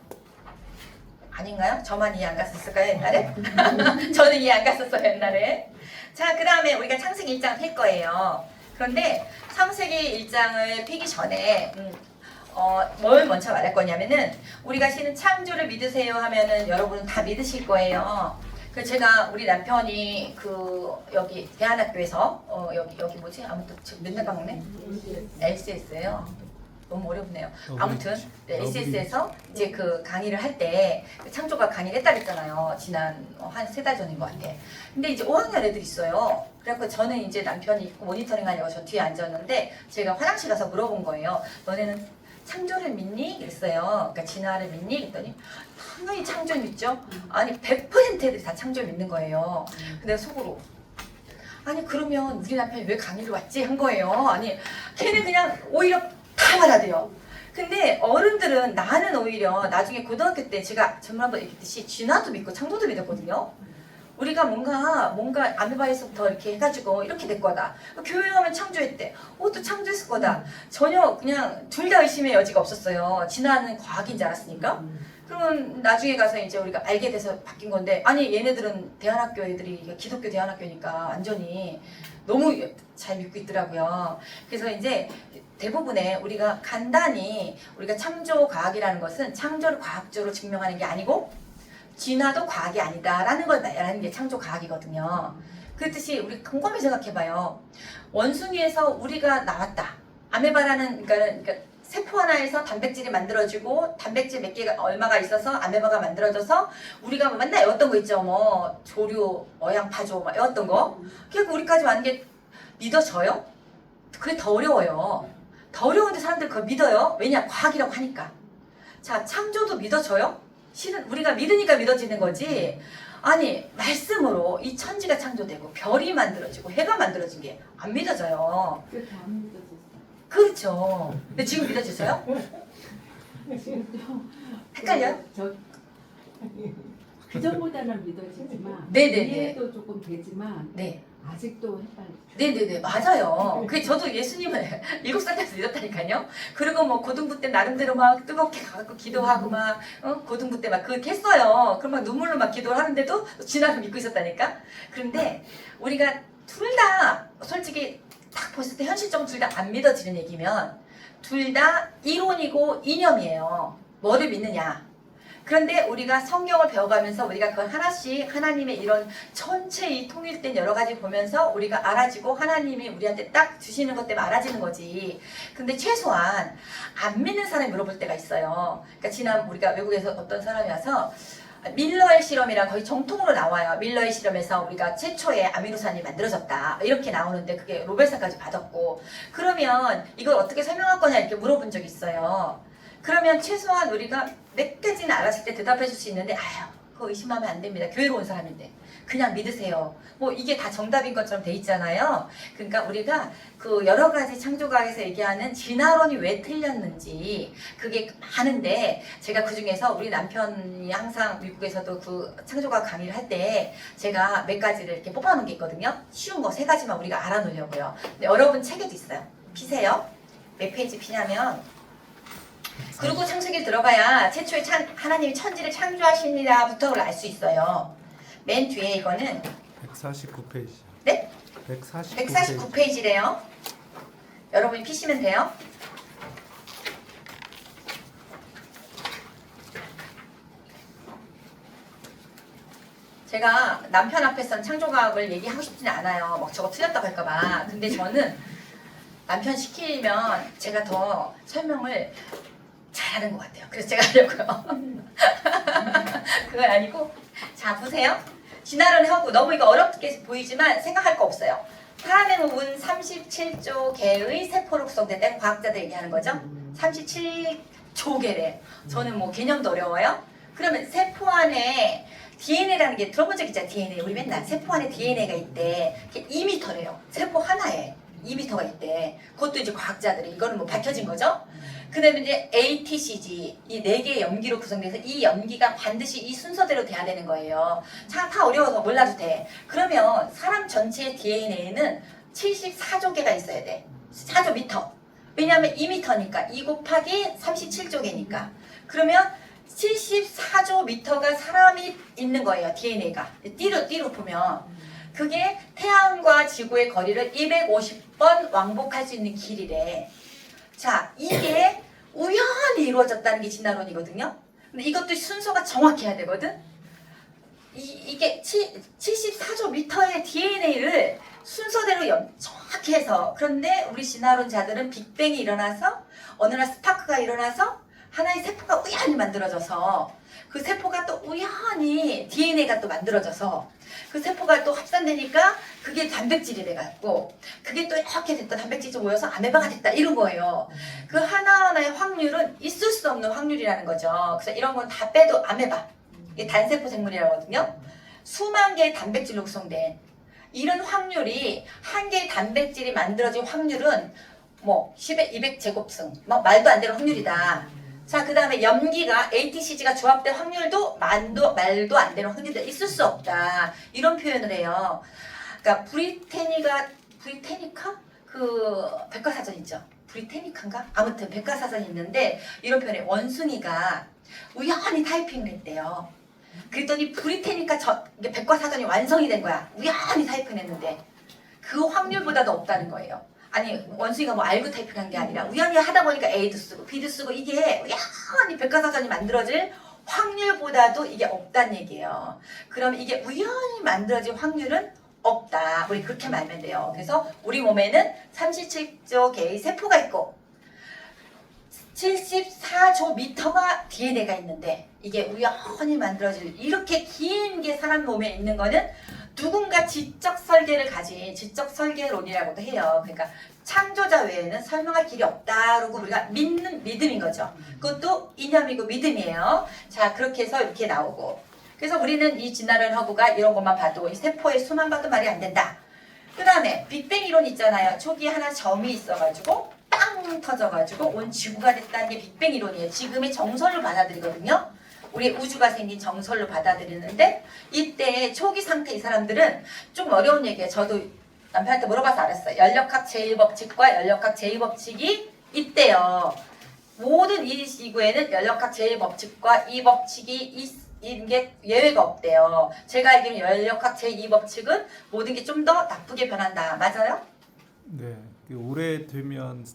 A: 아닌가요? 저만 이해 안 갔었을까요, 옛날에? 저는 이해 안 갔었어요, 옛날에. 자, 그 다음에 우리가 창세기 1장 펼 거예요. 그런데 창세기 1장을 펴기 전에 뭘 먼저 말할 거냐면은 우리가 지금 창조를 믿으세요 하면은 여러분은 다 믿으실 거예요. 그 제가 우리 남편이 그 여기 대안학교에서 여기 뭐지? 아무튼 지금 맨날 까먹네. LCS예요. 너무 어렵네요. 아무튼 LCS에서 이제 그 강의를 할 때 창조가 강의를 했다 그랬잖아요. 지난 한 3달 전인 것 같아. 근데 이제 5학년 애들이 있어요. 그래갖고 저는 이제 남편이 있고 모니터링 하려고 저 뒤에 앉았는데 제가 화장실 가서 물어본 거예요. 너네는 창조를 믿니? 그랬어요. 그러니까 진화를 믿니? 그랬더니 당연히 창조를 믿죠. 아니 100% 애들이 다 창조를 믿는 거예요. 근데 속으로 아니 그러면 우리 남편이 왜 강의를 왔지? 한 거예요. 아니 걔는 그냥 오히려 다 받아들여. 근데 어른들은 나는 오히려 나중에 고등학교 때 제가 전문 한번 얘기했듯이 진화도 믿고 창조도 믿었거든요. 우리가 뭔가 아메바에서부터 이렇게 해가지고 이렇게 될 거다. 교회 가면 창조했대. 또 창조했을 거다. 전혀 그냥 둘 다 의심의 여지가 없었어요. 진화는 과학인 줄 알았으니까. 그러면 나중에 가서 이제 우리가 알게 돼서 바뀐 건데, 아니 얘네들은 대안학교 애들이 기독교 대안학교니까 완전히 너무 잘 믿고 있더라고요. 그래서 이제 대부분의 우리가 간단히 우리가 창조 과학이라는 것은 창조를 과학적으로 증명하는 게 아니고 진화도 과학이 아니다라는 걸 말하는 게 창조 과학이거든요. 그 뜻이 우리 곰곰이 생각해봐요. 원숭이에서 우리가 나왔다. 아메바라는 그러니까 세포 하나에서 단백질이 만들어지고 단백질 몇 개가 얼마가 있어서 아메바가 만들어져서 우리가 맨날 외웠던 거 있죠. 뭐 조류, 어양파조 막 외웠던 거. 결국 우리까지 왔는 게 믿어져요? 그게 더 어려워요. 더 어려운데 사람들 그걸 믿어요. 왜냐? 과학이라고 하니까. 자, 창조도 믿어져요? 실은 우리가 믿으니까 믿어지는 거지. 아니 말씀으로 이 천지가 창조되고 별이 만들어지고 해가 만들어진 게 안 믿어져요.
C: 그게 안 믿어졌어.
A: 그렇죠. 근데 지금 믿어지세요? 헷갈려요?
C: 그전보다는 믿어지지만
A: 네네네.
C: 이해도 조금 되지만
A: 네.
C: 아직도 헷갈려.
A: 네네네 맞아요. 그 저도 예수님을 7살 때서 믿었다니까요. 그리고 뭐 고등부 때 나름대로 막 뜨겁게 가고 기도하고 막 고등부 때 막 그렇게 했어요. 그럼 막 눈물로 막 기도를 하는데도 진화를 믿고 있었다니까. 그런데 우리가 둘 다 솔직히 딱 봤을 때 현실적으로 둘 다 안 믿어지는 얘기면 둘 다 이론이고 이념이에요. 뭐를 믿느냐. 그런데 우리가 성경을 배워가면서 우리가 그걸 하나씩 하나님의 이런 전체의 통일된 여러 가지 보면서 우리가 알아지고 하나님이 우리한테 딱 주시는 것 때문에 알아지는 거지. 근데 최소한 안 믿는 사람이 물어볼 때가 있어요. 그러니까 지난 우리가 외국에서 어떤 사람이 와서 밀러의 실험이랑 거의 정통으로 나와요. 밀러의 실험에서 우리가 최초의 아미노산이 만들어졌다. 이렇게 나오는데 그게 노벨상까지 받았고. 그러면 이걸 어떻게 설명할 거냐 이렇게 물어본 적이 있어요. 그러면 최소한 우리가 몇 가지는 알았을 때 대답해 줄 수 있는데 아유 그거 의심하면 안 됩니다. 교회로 온 사람인데 그냥 믿으세요. 뭐 이게 다 정답인 것처럼 돼 있잖아요. 그러니까 우리가 그 여러 가지 창조과학에서 얘기하는 진화론이 왜 틀렸는지 그게 많은데 제가 그 중에서 우리 남편이 항상 미국에서도 그 창조과학 강의를 할 때 제가 몇 가지를 이렇게 뽑아놓은 게 있거든요. 쉬운 거 3가지만 우리가 알아놓으려고요. 근데 여러분 책에도 있어요. 피세요. 몇 페이지 피냐면 그리고 창세기를 들어가야 최초에 하나님이 천지를 창조하시니라부터 알 수 있어요. 맨 뒤에 이거는
B: 149페이지.
A: 네?
B: 149페이지.
A: 149페이지래요. 여러분이 피시면 돼요. 제가 남편 앞에서는 창조과학을 얘기하고 싶지는 않아요. 막 저거 틀렸다고 할까봐. 근데 저는 남편 시키면 제가 더 설명을 잘하는 것 같아요. 그래서 제가 하려고요. 그건 아니고 자 보세요. 진화론을 하고 너무 이거 어렵게 보이지만 생각할 거 없어요. 사람의 몸은 37조 개의 세포로 구성된다는 과학자들 얘기하는 거죠. 37조 개래. 저는 뭐 개념도 어려워요. 그러면 세포 안에 DNA라는 게 들어본 적 있잖아요. DNA. 우리 맨날 세포 안에 DNA가 있대. 2m래요. 세포 하나에 2m가 있대. 그것도 이제 과학자들이 이거는 뭐 밝혀진 거죠. 그 다음에 이제 ATCG 이 4개의 염기로 구성돼서 이 염기가 반드시 이 순서대로 돼야 되는 거예요. 다 어려워서 몰라도 돼. 그러면 사람 전체의 DNA는 74조 개가 있어야 돼. 4조 미터. 왜냐하면 2m니까 2 곱하기 37조 개니까. 그러면 74조 미터가 사람이 있는 거예요. DNA가. 띠로 보면. 그게 태양과 지구의 거리를 250번 왕복할 수 있는 길이래. 자, 이게 우연히 이루어졌다는 게 진화론이거든요. 근데 이것도 순서가 정확해야 되거든. 이게 74조 미터의 DNA를 순서대로 정확히 해서 그런데 우리 진화론자들은 빅뱅이 일어나서 어느 날 스파크가 일어나서 하나의 세포가 우연히 만들어져서 그 세포가 또 우연히 DNA가 또 만들어져서 그 세포가 또 합산되니까 그게 단백질이 돼갖고 그게 또 이렇게 됐다 단백질이 좀 모여서 아메바가 됐다 이런 거예요. 그 하나하나의 확률은 있을 수 없는 확률이라는 거죠. 그래서 이런 건 다 빼도 아메바 이게 단세포 생물이라고 하거든요. 수만 개의 단백질로 구성된 이런 확률이 한 개의 단백질이 만들어진 확률은 뭐 10에 200제곱승 뭐 말도 안 되는 확률이다. 자, 그 다음에 염기가 ATCG가 조합될 확률도 말도 안 되는 확률이다. 있을 수 없다. 이런 표현을 해요. 그러니까 브리테니카 그 백과사전 있죠. 브리테니카인가? 아무튼 백과사전이 있는데 이런 표현에 원숭이가 우연히 타이핑을 했대요. 그랬더니 브리테니카 이게 백과사전이 완성이 된 거야. 우연히 타이핑을 했는데 그 확률보다도 없다는 거예요. 아니 원숭이가 뭐 알고 타이핑한 게 아니라 우연히 하다 보니까 A도 쓰고 B도 쓰고 이게 우연히 백과사전이 만들어질 확률보다도 이게 없다는 얘기예요. 그럼 이게 우연히 만들어질 확률은 없다. 우리 그렇게 말하면 돼요. 그래서 우리 몸에는 37조 개의 세포가 있고 74조 미터가 DNA가 있는데 이게 우연히 만들어질 이렇게 긴 게 사람 몸에 있는 거는 누군가 지적 설계를 가진 지적 설계론이라고도 해요. 그러니까 창조자 외에는 설명할 길이 없다라고 우리가 믿는 믿음인 거죠. 그것도 이념이고 믿음이에요. 자, 그렇게 해서 이렇게 나오고. 그래서 우리는 이 진화론 허구가 이런 것만 봐도 이 세포의 수만 봐도 말이 안 된다. 그 다음에 빅뱅 이론 있잖아요. 초기에 하나 점이 있어가지고 빵 터져가지고 온 지구가 됐다는 게 빅뱅 이론이에요. 지금의 정설로 받아들이거든요. 우리 우주가 생긴 정설로 받아들이는데 이때 초기 상태 이 사람들은 좀 어려운 얘기예요. 저도 남편한테 물어봐서 알았어요. 연력학 제1법칙과 연력학 제2법칙이 있대요. 모든 이 지구에는 연력학 제1법칙과 이 법칙이 이게 예외가 없대요. 제가 알기로는 연력학 제2법칙은 모든 게 좀 더 나쁘게 변한다. 맞아요?
B: 네. 오래되면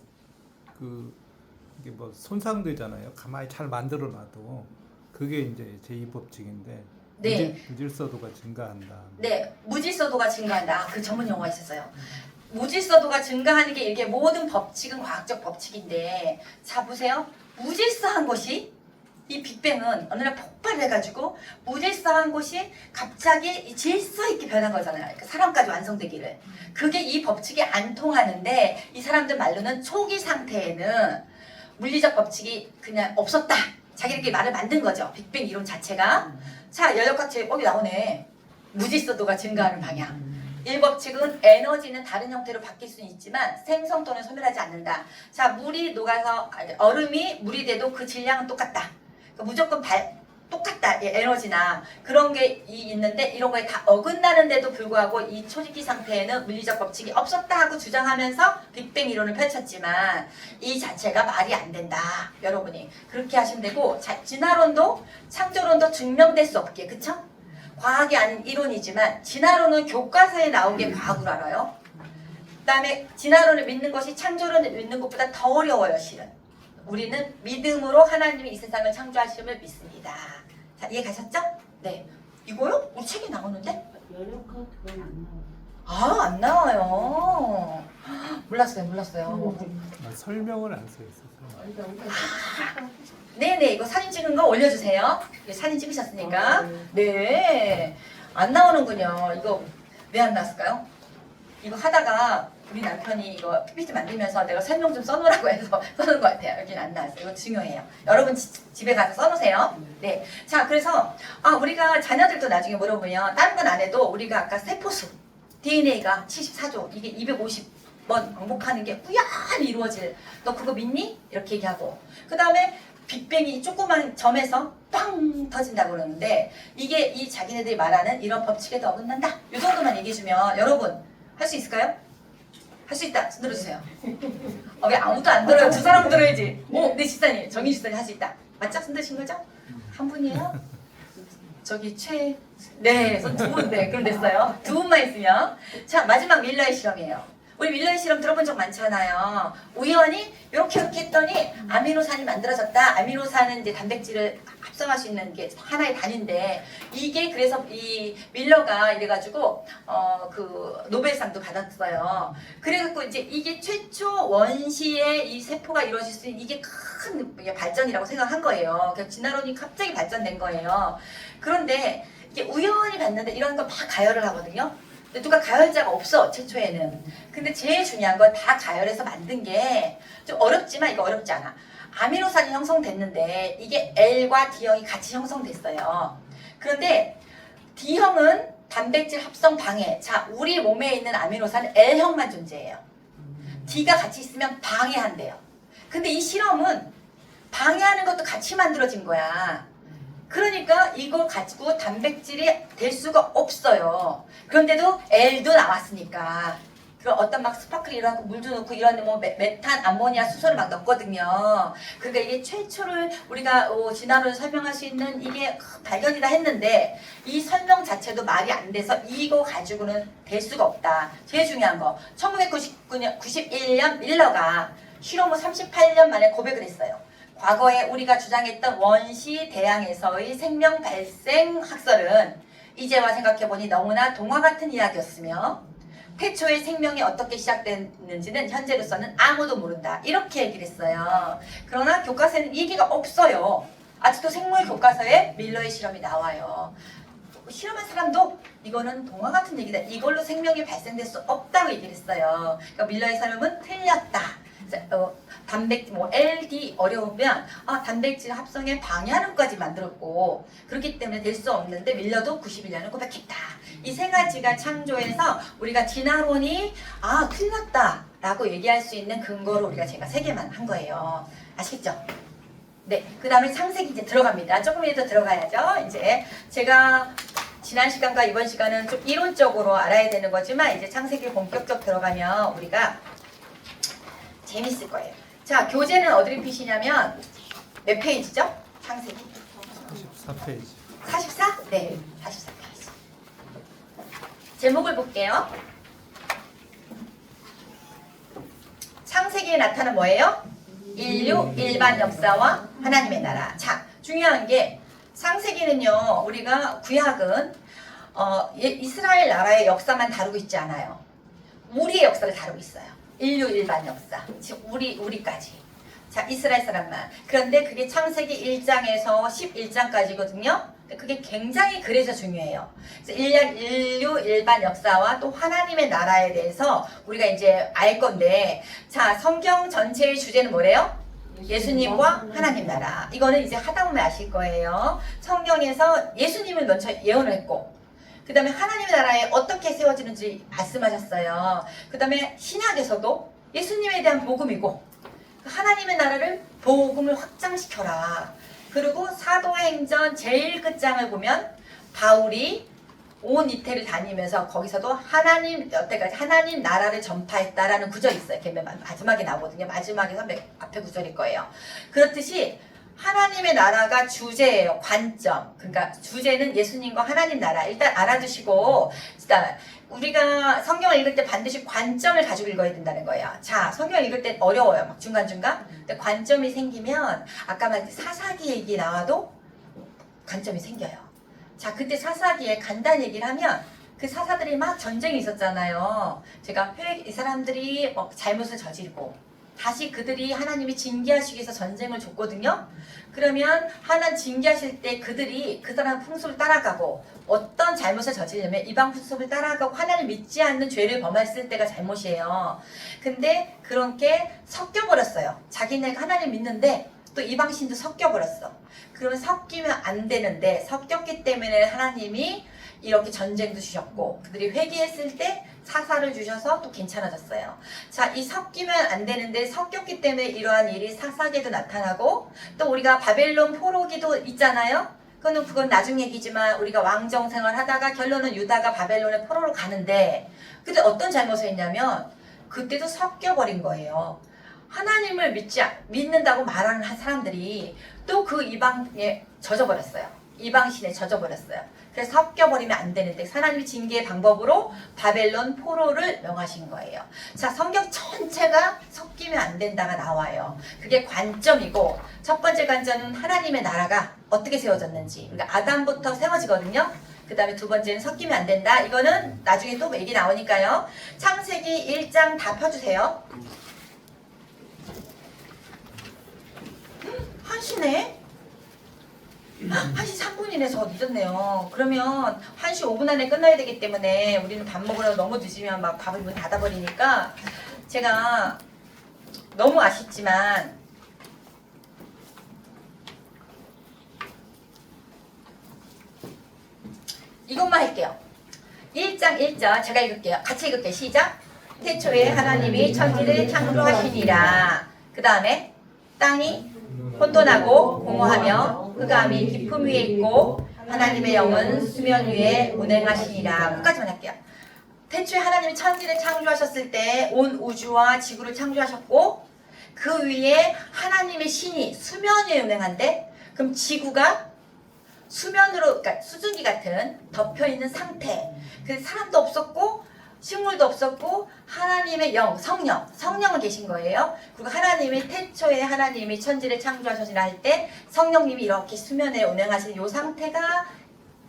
B: 이게 뭐 손상되잖아요. 가만히 잘 만들어 놔도 그게 이제 제2법칙인데
A: 네.
B: 무질서도가 증가한다.
A: 네, 무질서도가 증가한다. 그 전문 용어가 있었어요. 무질서도가 증가하는 게 이게 모든 법칙은 과학적 법칙인데 자 보세요. 무질서한 것이 이 빅뱅은 어느 날 폭발해가지고 무질서한 것이 갑자기 질서 있게 변한 거잖아요. 그러니까 사람까지 완성되기를. 그게 이 법칙이 안 통하는데 이 사람들 말로는 초기 상태에는 물리적 법칙이 그냥 없었다. 자기들끼리 말을 만든 거죠. 빅뱅 이론 자체가. 자, 연력학제 여기 나오네. 무질서도가 증가하는 방향. 1법칙은 에너지는 다른 형태로 바뀔 수는 있지만 생성 또는 소멸하지 않는다. 자, 물이 녹아서 얼음이 물이 돼도 그 질량은 똑같다. 그러니까 무조건 똑같다. 에너지나 그런 게 있는데 이런 거에 다 어긋나는데도 불구하고 이 초기기 상태에는 물리적 법칙이 없었다 하고 주장하면서 빅뱅 이론을 펼쳤지만 이 자체가 말이 안 된다. 여러분이 그렇게 하시면 되고 진화론도 창조론도 증명될 수 없게 그쵸? 과학이 아닌 이론이지만 진화론은 교과서에 나온 게 과학으로 알아요. 그 다음에 진화론을 믿는 것이 창조론을 믿는 것보다 더 어려워요. 실은 우리는 믿음으로 하나님이 이 세상을 창조하심을 믿습니다. 자, 이해 가셨죠? 네. 이거요? 우리 책에 나오는데?
C: 연력학 그건 안 나와요.
A: 아, 안 나와요. 몰랐어요.
B: 설명을 안 써 있어서.
C: 그러니까 우리가
A: 네네, 이거 사진 찍은 거 올려주세요. 사진 찍으셨으니까.
C: 아,
A: 네. 안 나오는군요. 이거 왜 안 나왔을까요? 이거 하다가 우리 남편이 이거 PPT 만들면서 내가 설명 좀 써놓으라고 해서 써놓은 것 같아요. 여기는 안 나왔어요. 이거 중요해요. 여러분 집에 가서 써놓으세요. 네. 자, 그래서 우리가 자녀들도 나중에 물어보면 다른 건 안 해도 우리가 아까 세포수 DNA가 74조 이게 250번 반복하는 게 우연히 이루어질 너 그거 믿니? 이렇게 얘기하고 그 다음에 빅뱅이 조그만 점에서 빵 터진다고 그러는데 이게 이 자기네들이 말하는 이런 법칙에도 어긋난다. 이 정도만 얘기해주면 여러분 할 수 있을까요? 할 수 있다. 손 들어주세요. 왜 아무도 안 들어요? 두 사람 들어야지. 네 집사님, 정희 집사님 할 수 있다. 맞죠? 손 드신 거죠? 한 분이에요? 저기 네, 손 두 분. 네, 그럼 됐어요. 두 분만 있으면. 자, 마지막 밀러의 실험이에요. 우리 밀러의 실험 들어본 적 많잖아요. 우연히 이렇게 했더니 아미노산이 만들어졌다. 아미노산은 이제 단백질을 합성할 수 있는 게 하나의 단위인데 이게 그래서 이 밀러가 이래가지고 그 노벨상도 받았어요. 그래갖고 이제 이게 최초 원시의 이 세포가 이루어질 수 있는 이게 큰 발전이라고 생각한 거예요. 그러니까 진화론이 갑자기 발전된 거예요. 그런데 이게 우연히 봤는데 이런 거 막 가열을 하거든요. 근데 누가 가열자가 없어 최초에는. 근데 제일 중요한 건 다 가열해서 만든 게 좀 어렵지만 이거 어렵지 않아. 아미노산이 형성됐는데 이게 L과 D형이 같이 형성됐어요. 그런데 D형은 단백질 합성 방해. 자, 우리 몸에 있는 아미노산은 L형만 존재해요. D가 같이 있으면 방해한대요. 근데 이 실험은 방해하는 것도 같이 만들어진 거야. 그러니까 이걸 가지고 단백질이 될 수가 없어요. 그런데도 L도 나왔으니까. 그럼 어떤 막 스파클이라고 물도 넣고 이런 뭐 메탄, 암모니아, 수소를 막 넣거든요. 그러니까 이게 최초를 우리가 진화론을 설명할 수 있는 이게 발견이다 했는데 이 설명 자체도 말이 안 돼서 이거 가지고는 될 수가 없다. 제일 중요한 거 1991년 밀러가 실험 후 38년 만에 고백을 했어요. 과거에 우리가 주장했던 원시 대양에서의 생명 발생 학설은 이제와 생각해보니 너무나 동화 같은 이야기였으며 태초의 생명이 어떻게 시작됐는지는 현재로서는 아무도 모른다. 이렇게 얘기를 했어요. 그러나 교과서에는 얘기가 없어요. 아직도 생물 교과서에 밀러의 실험이 나와요. 실험한 사람도 이거는 동화 같은 얘기다. 이걸로 생명이 발생될 수 없다고 얘기를 했어요. 그러니까 밀러의 실험은 틀렸다. LD 어려우면 단백질 합성에 방해하는 것까지 만들었고 그렇기 때문에 될 수 없는데 밀러도 91년을 고백했다. 이 세 가지가 창조해서 우리가 진화론이 틀렸다 라고 얘기할 수 있는 근거로 우리가 제가 3개만 한 거예요. 아시겠죠? 네, 그 다음에 창세기 이제 들어갑니다. 조금이라도 들어가야죠. 이제 제가 지난 시간과 이번 시간은 좀 이론적으로 알아야 되는 거지만 이제 창세기 본격적 들어가면 우리가 재밌을 거예요. 자, 교재는 어디를 피시냐면 몇 페이지죠? 창세기?
B: 44페이지.
A: 44? 네, 44페이지. 제목을 볼게요. 창세기에 나타난 뭐예요? 인류 일반 역사와 하나님의 나라. 자, 중요한 게 창세기는요, 우리가 구약은 이스라엘 나라의 역사만 다루고 있지 않아요. 우리의 역사를 다루고 있어요. 인류 일반 역사, 즉 우리까지. 자, 이스라엘 사람만. 그런데 그게 창세기 1장에서 11장까지거든요. 그게 굉장히 그래서 중요해요. 그래서 인류 일반 역사와 또 하나님의 나라에 대해서 우리가 이제 알 건데, 자, 성경 전체의 주제는 뭐래요? 예수님과 하나님 나라. 이거는 이제 하다 보면 아실 거예요. 성경에서 예수님을 먼저 예언을 했고, 그 다음에 하나님의 나라에 어떻게 세워지는지 말씀하셨어요. 그 다음에 신약에서도 예수님에 대한 복음이고 하나님의 나라를 복음을 확장시켜라. 그리고 사도행전 제일 끝장을 보면 바울이 온 이태를 다니면서 거기서도 여태까지 하나님 나라를 전파했다라는 구절이 있어요. 걔 마지막에 나오거든요. 마지막에서 앞에 구절일 거예요. 그렇듯이 하나님의 나라가 주제예요. 관점. 그러니까 주제는 예수님과 하나님 나라. 일단 알아두시고 일단 우리가 성경을 읽을 때 반드시 관점을 가지고 읽어야 된다는 거예요. 자, 성경을 읽을 때 어려워요. 막 중간중간. 근데 관점이 생기면 아까 말했듯이 사사기 얘기 나와도 관점이 생겨요. 자, 그때 사사기에 간단히 얘기를 하면 그 사사들이 막 전쟁이 있었잖아요. 제가 이 사람들이 잘못을 저지르고 다시 그들이 하나님이 징계하시기 위해서 전쟁을 줬거든요. 그러면 하나님 징계하실 때 그들이 그 사람 풍습을 따라가고 어떤 잘못을 저지르면 이방 풍습을 따라가고 하나님 믿지 않는 죄를 범했을 때가 잘못이에요. 근데 그렇게 섞여버렸어요. 자기네가 하나님 믿는데 또 이방신도 섞여버렸어. 그러면 섞이면 안 되는데 섞였기 때문에 하나님이 이렇게 전쟁도 주셨고 그들이 회개했을 때 사사를 주셔서 또 괜찮아졌어요. 자, 이 섞이면 안 되는데 섞였기 때문에 이러한 일이 사사기에도 나타나고 또 우리가 바벨론 포로기도 있잖아요. 그건 나중 얘기지만 우리가 왕정 생활 하다가 결론은 유다가 바벨론의 포로로 가는데 그때 어떤 잘못을 했냐면 그때도 섞여버린 거예요. 하나님을 믿는다고 말하는 사람들이 또 그 이방에 젖어버렸어요. 이방신에 젖어버렸어요. 그래서 섞여버리면 안 되는데 하나님이 징계의 방법으로 바벨론 포로를 명하신 거예요. 자, 성경 전체가 섞이면 안 된다가 나와요. 그게 관점이고 첫 번째 관점은 하나님의 나라가 어떻게 세워졌는지. 그러니까 아담부터 세워지거든요. 그 다음에 두 번째는 섞이면 안 된다. 이거는 나중에 또 얘기 나오니까요. 창세기 1장 다 펴주세요. 한시네? 1시 3분이네. 저 늦었네요. 그러면 1시 5분 안에 끝나야 되기 때문에 우리는 밥 먹으러 너무 늦으면 막 밥을 문 닫아버리니까 제가 너무 아쉽지만 이것만 할게요. 1장 1절 제가 읽을게요. 같이 읽을게요. 시작. 태초에 하나님이 천지를 창조하시니라. 그 다음에 땅이 혼돈하고 공허하며 흑암이 깊음 위에 있고 하나님의 영은 수면 위에 운행하시니라. 끝까지만 할게요. 태초에 하나님이 천지를 창조하셨을 때 온 우주와 지구를 창조하셨고 그 위에 하나님의 신이 수면 위에 운행한대. 그럼 지구가 수면으로, 그러니까 수증기 같은 덮여있는 상태. 그 사람도 없었고 식물도 없었고 하나님의 영, 성령은 계신 거예요. 그리고 하나님이 태초에 하나님이 천지를 창조하셨으라 할 때 성령님이 이렇게 수면에 운행하시는 이 상태가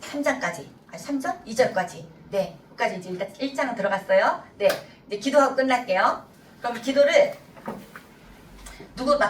A: 3장까지, 아니 3장? 2절까지. 네, 여기까지 이제 일단 1장은 들어갔어요. 네, 이제 기도하고 끝날게요. 그럼 기도를 누구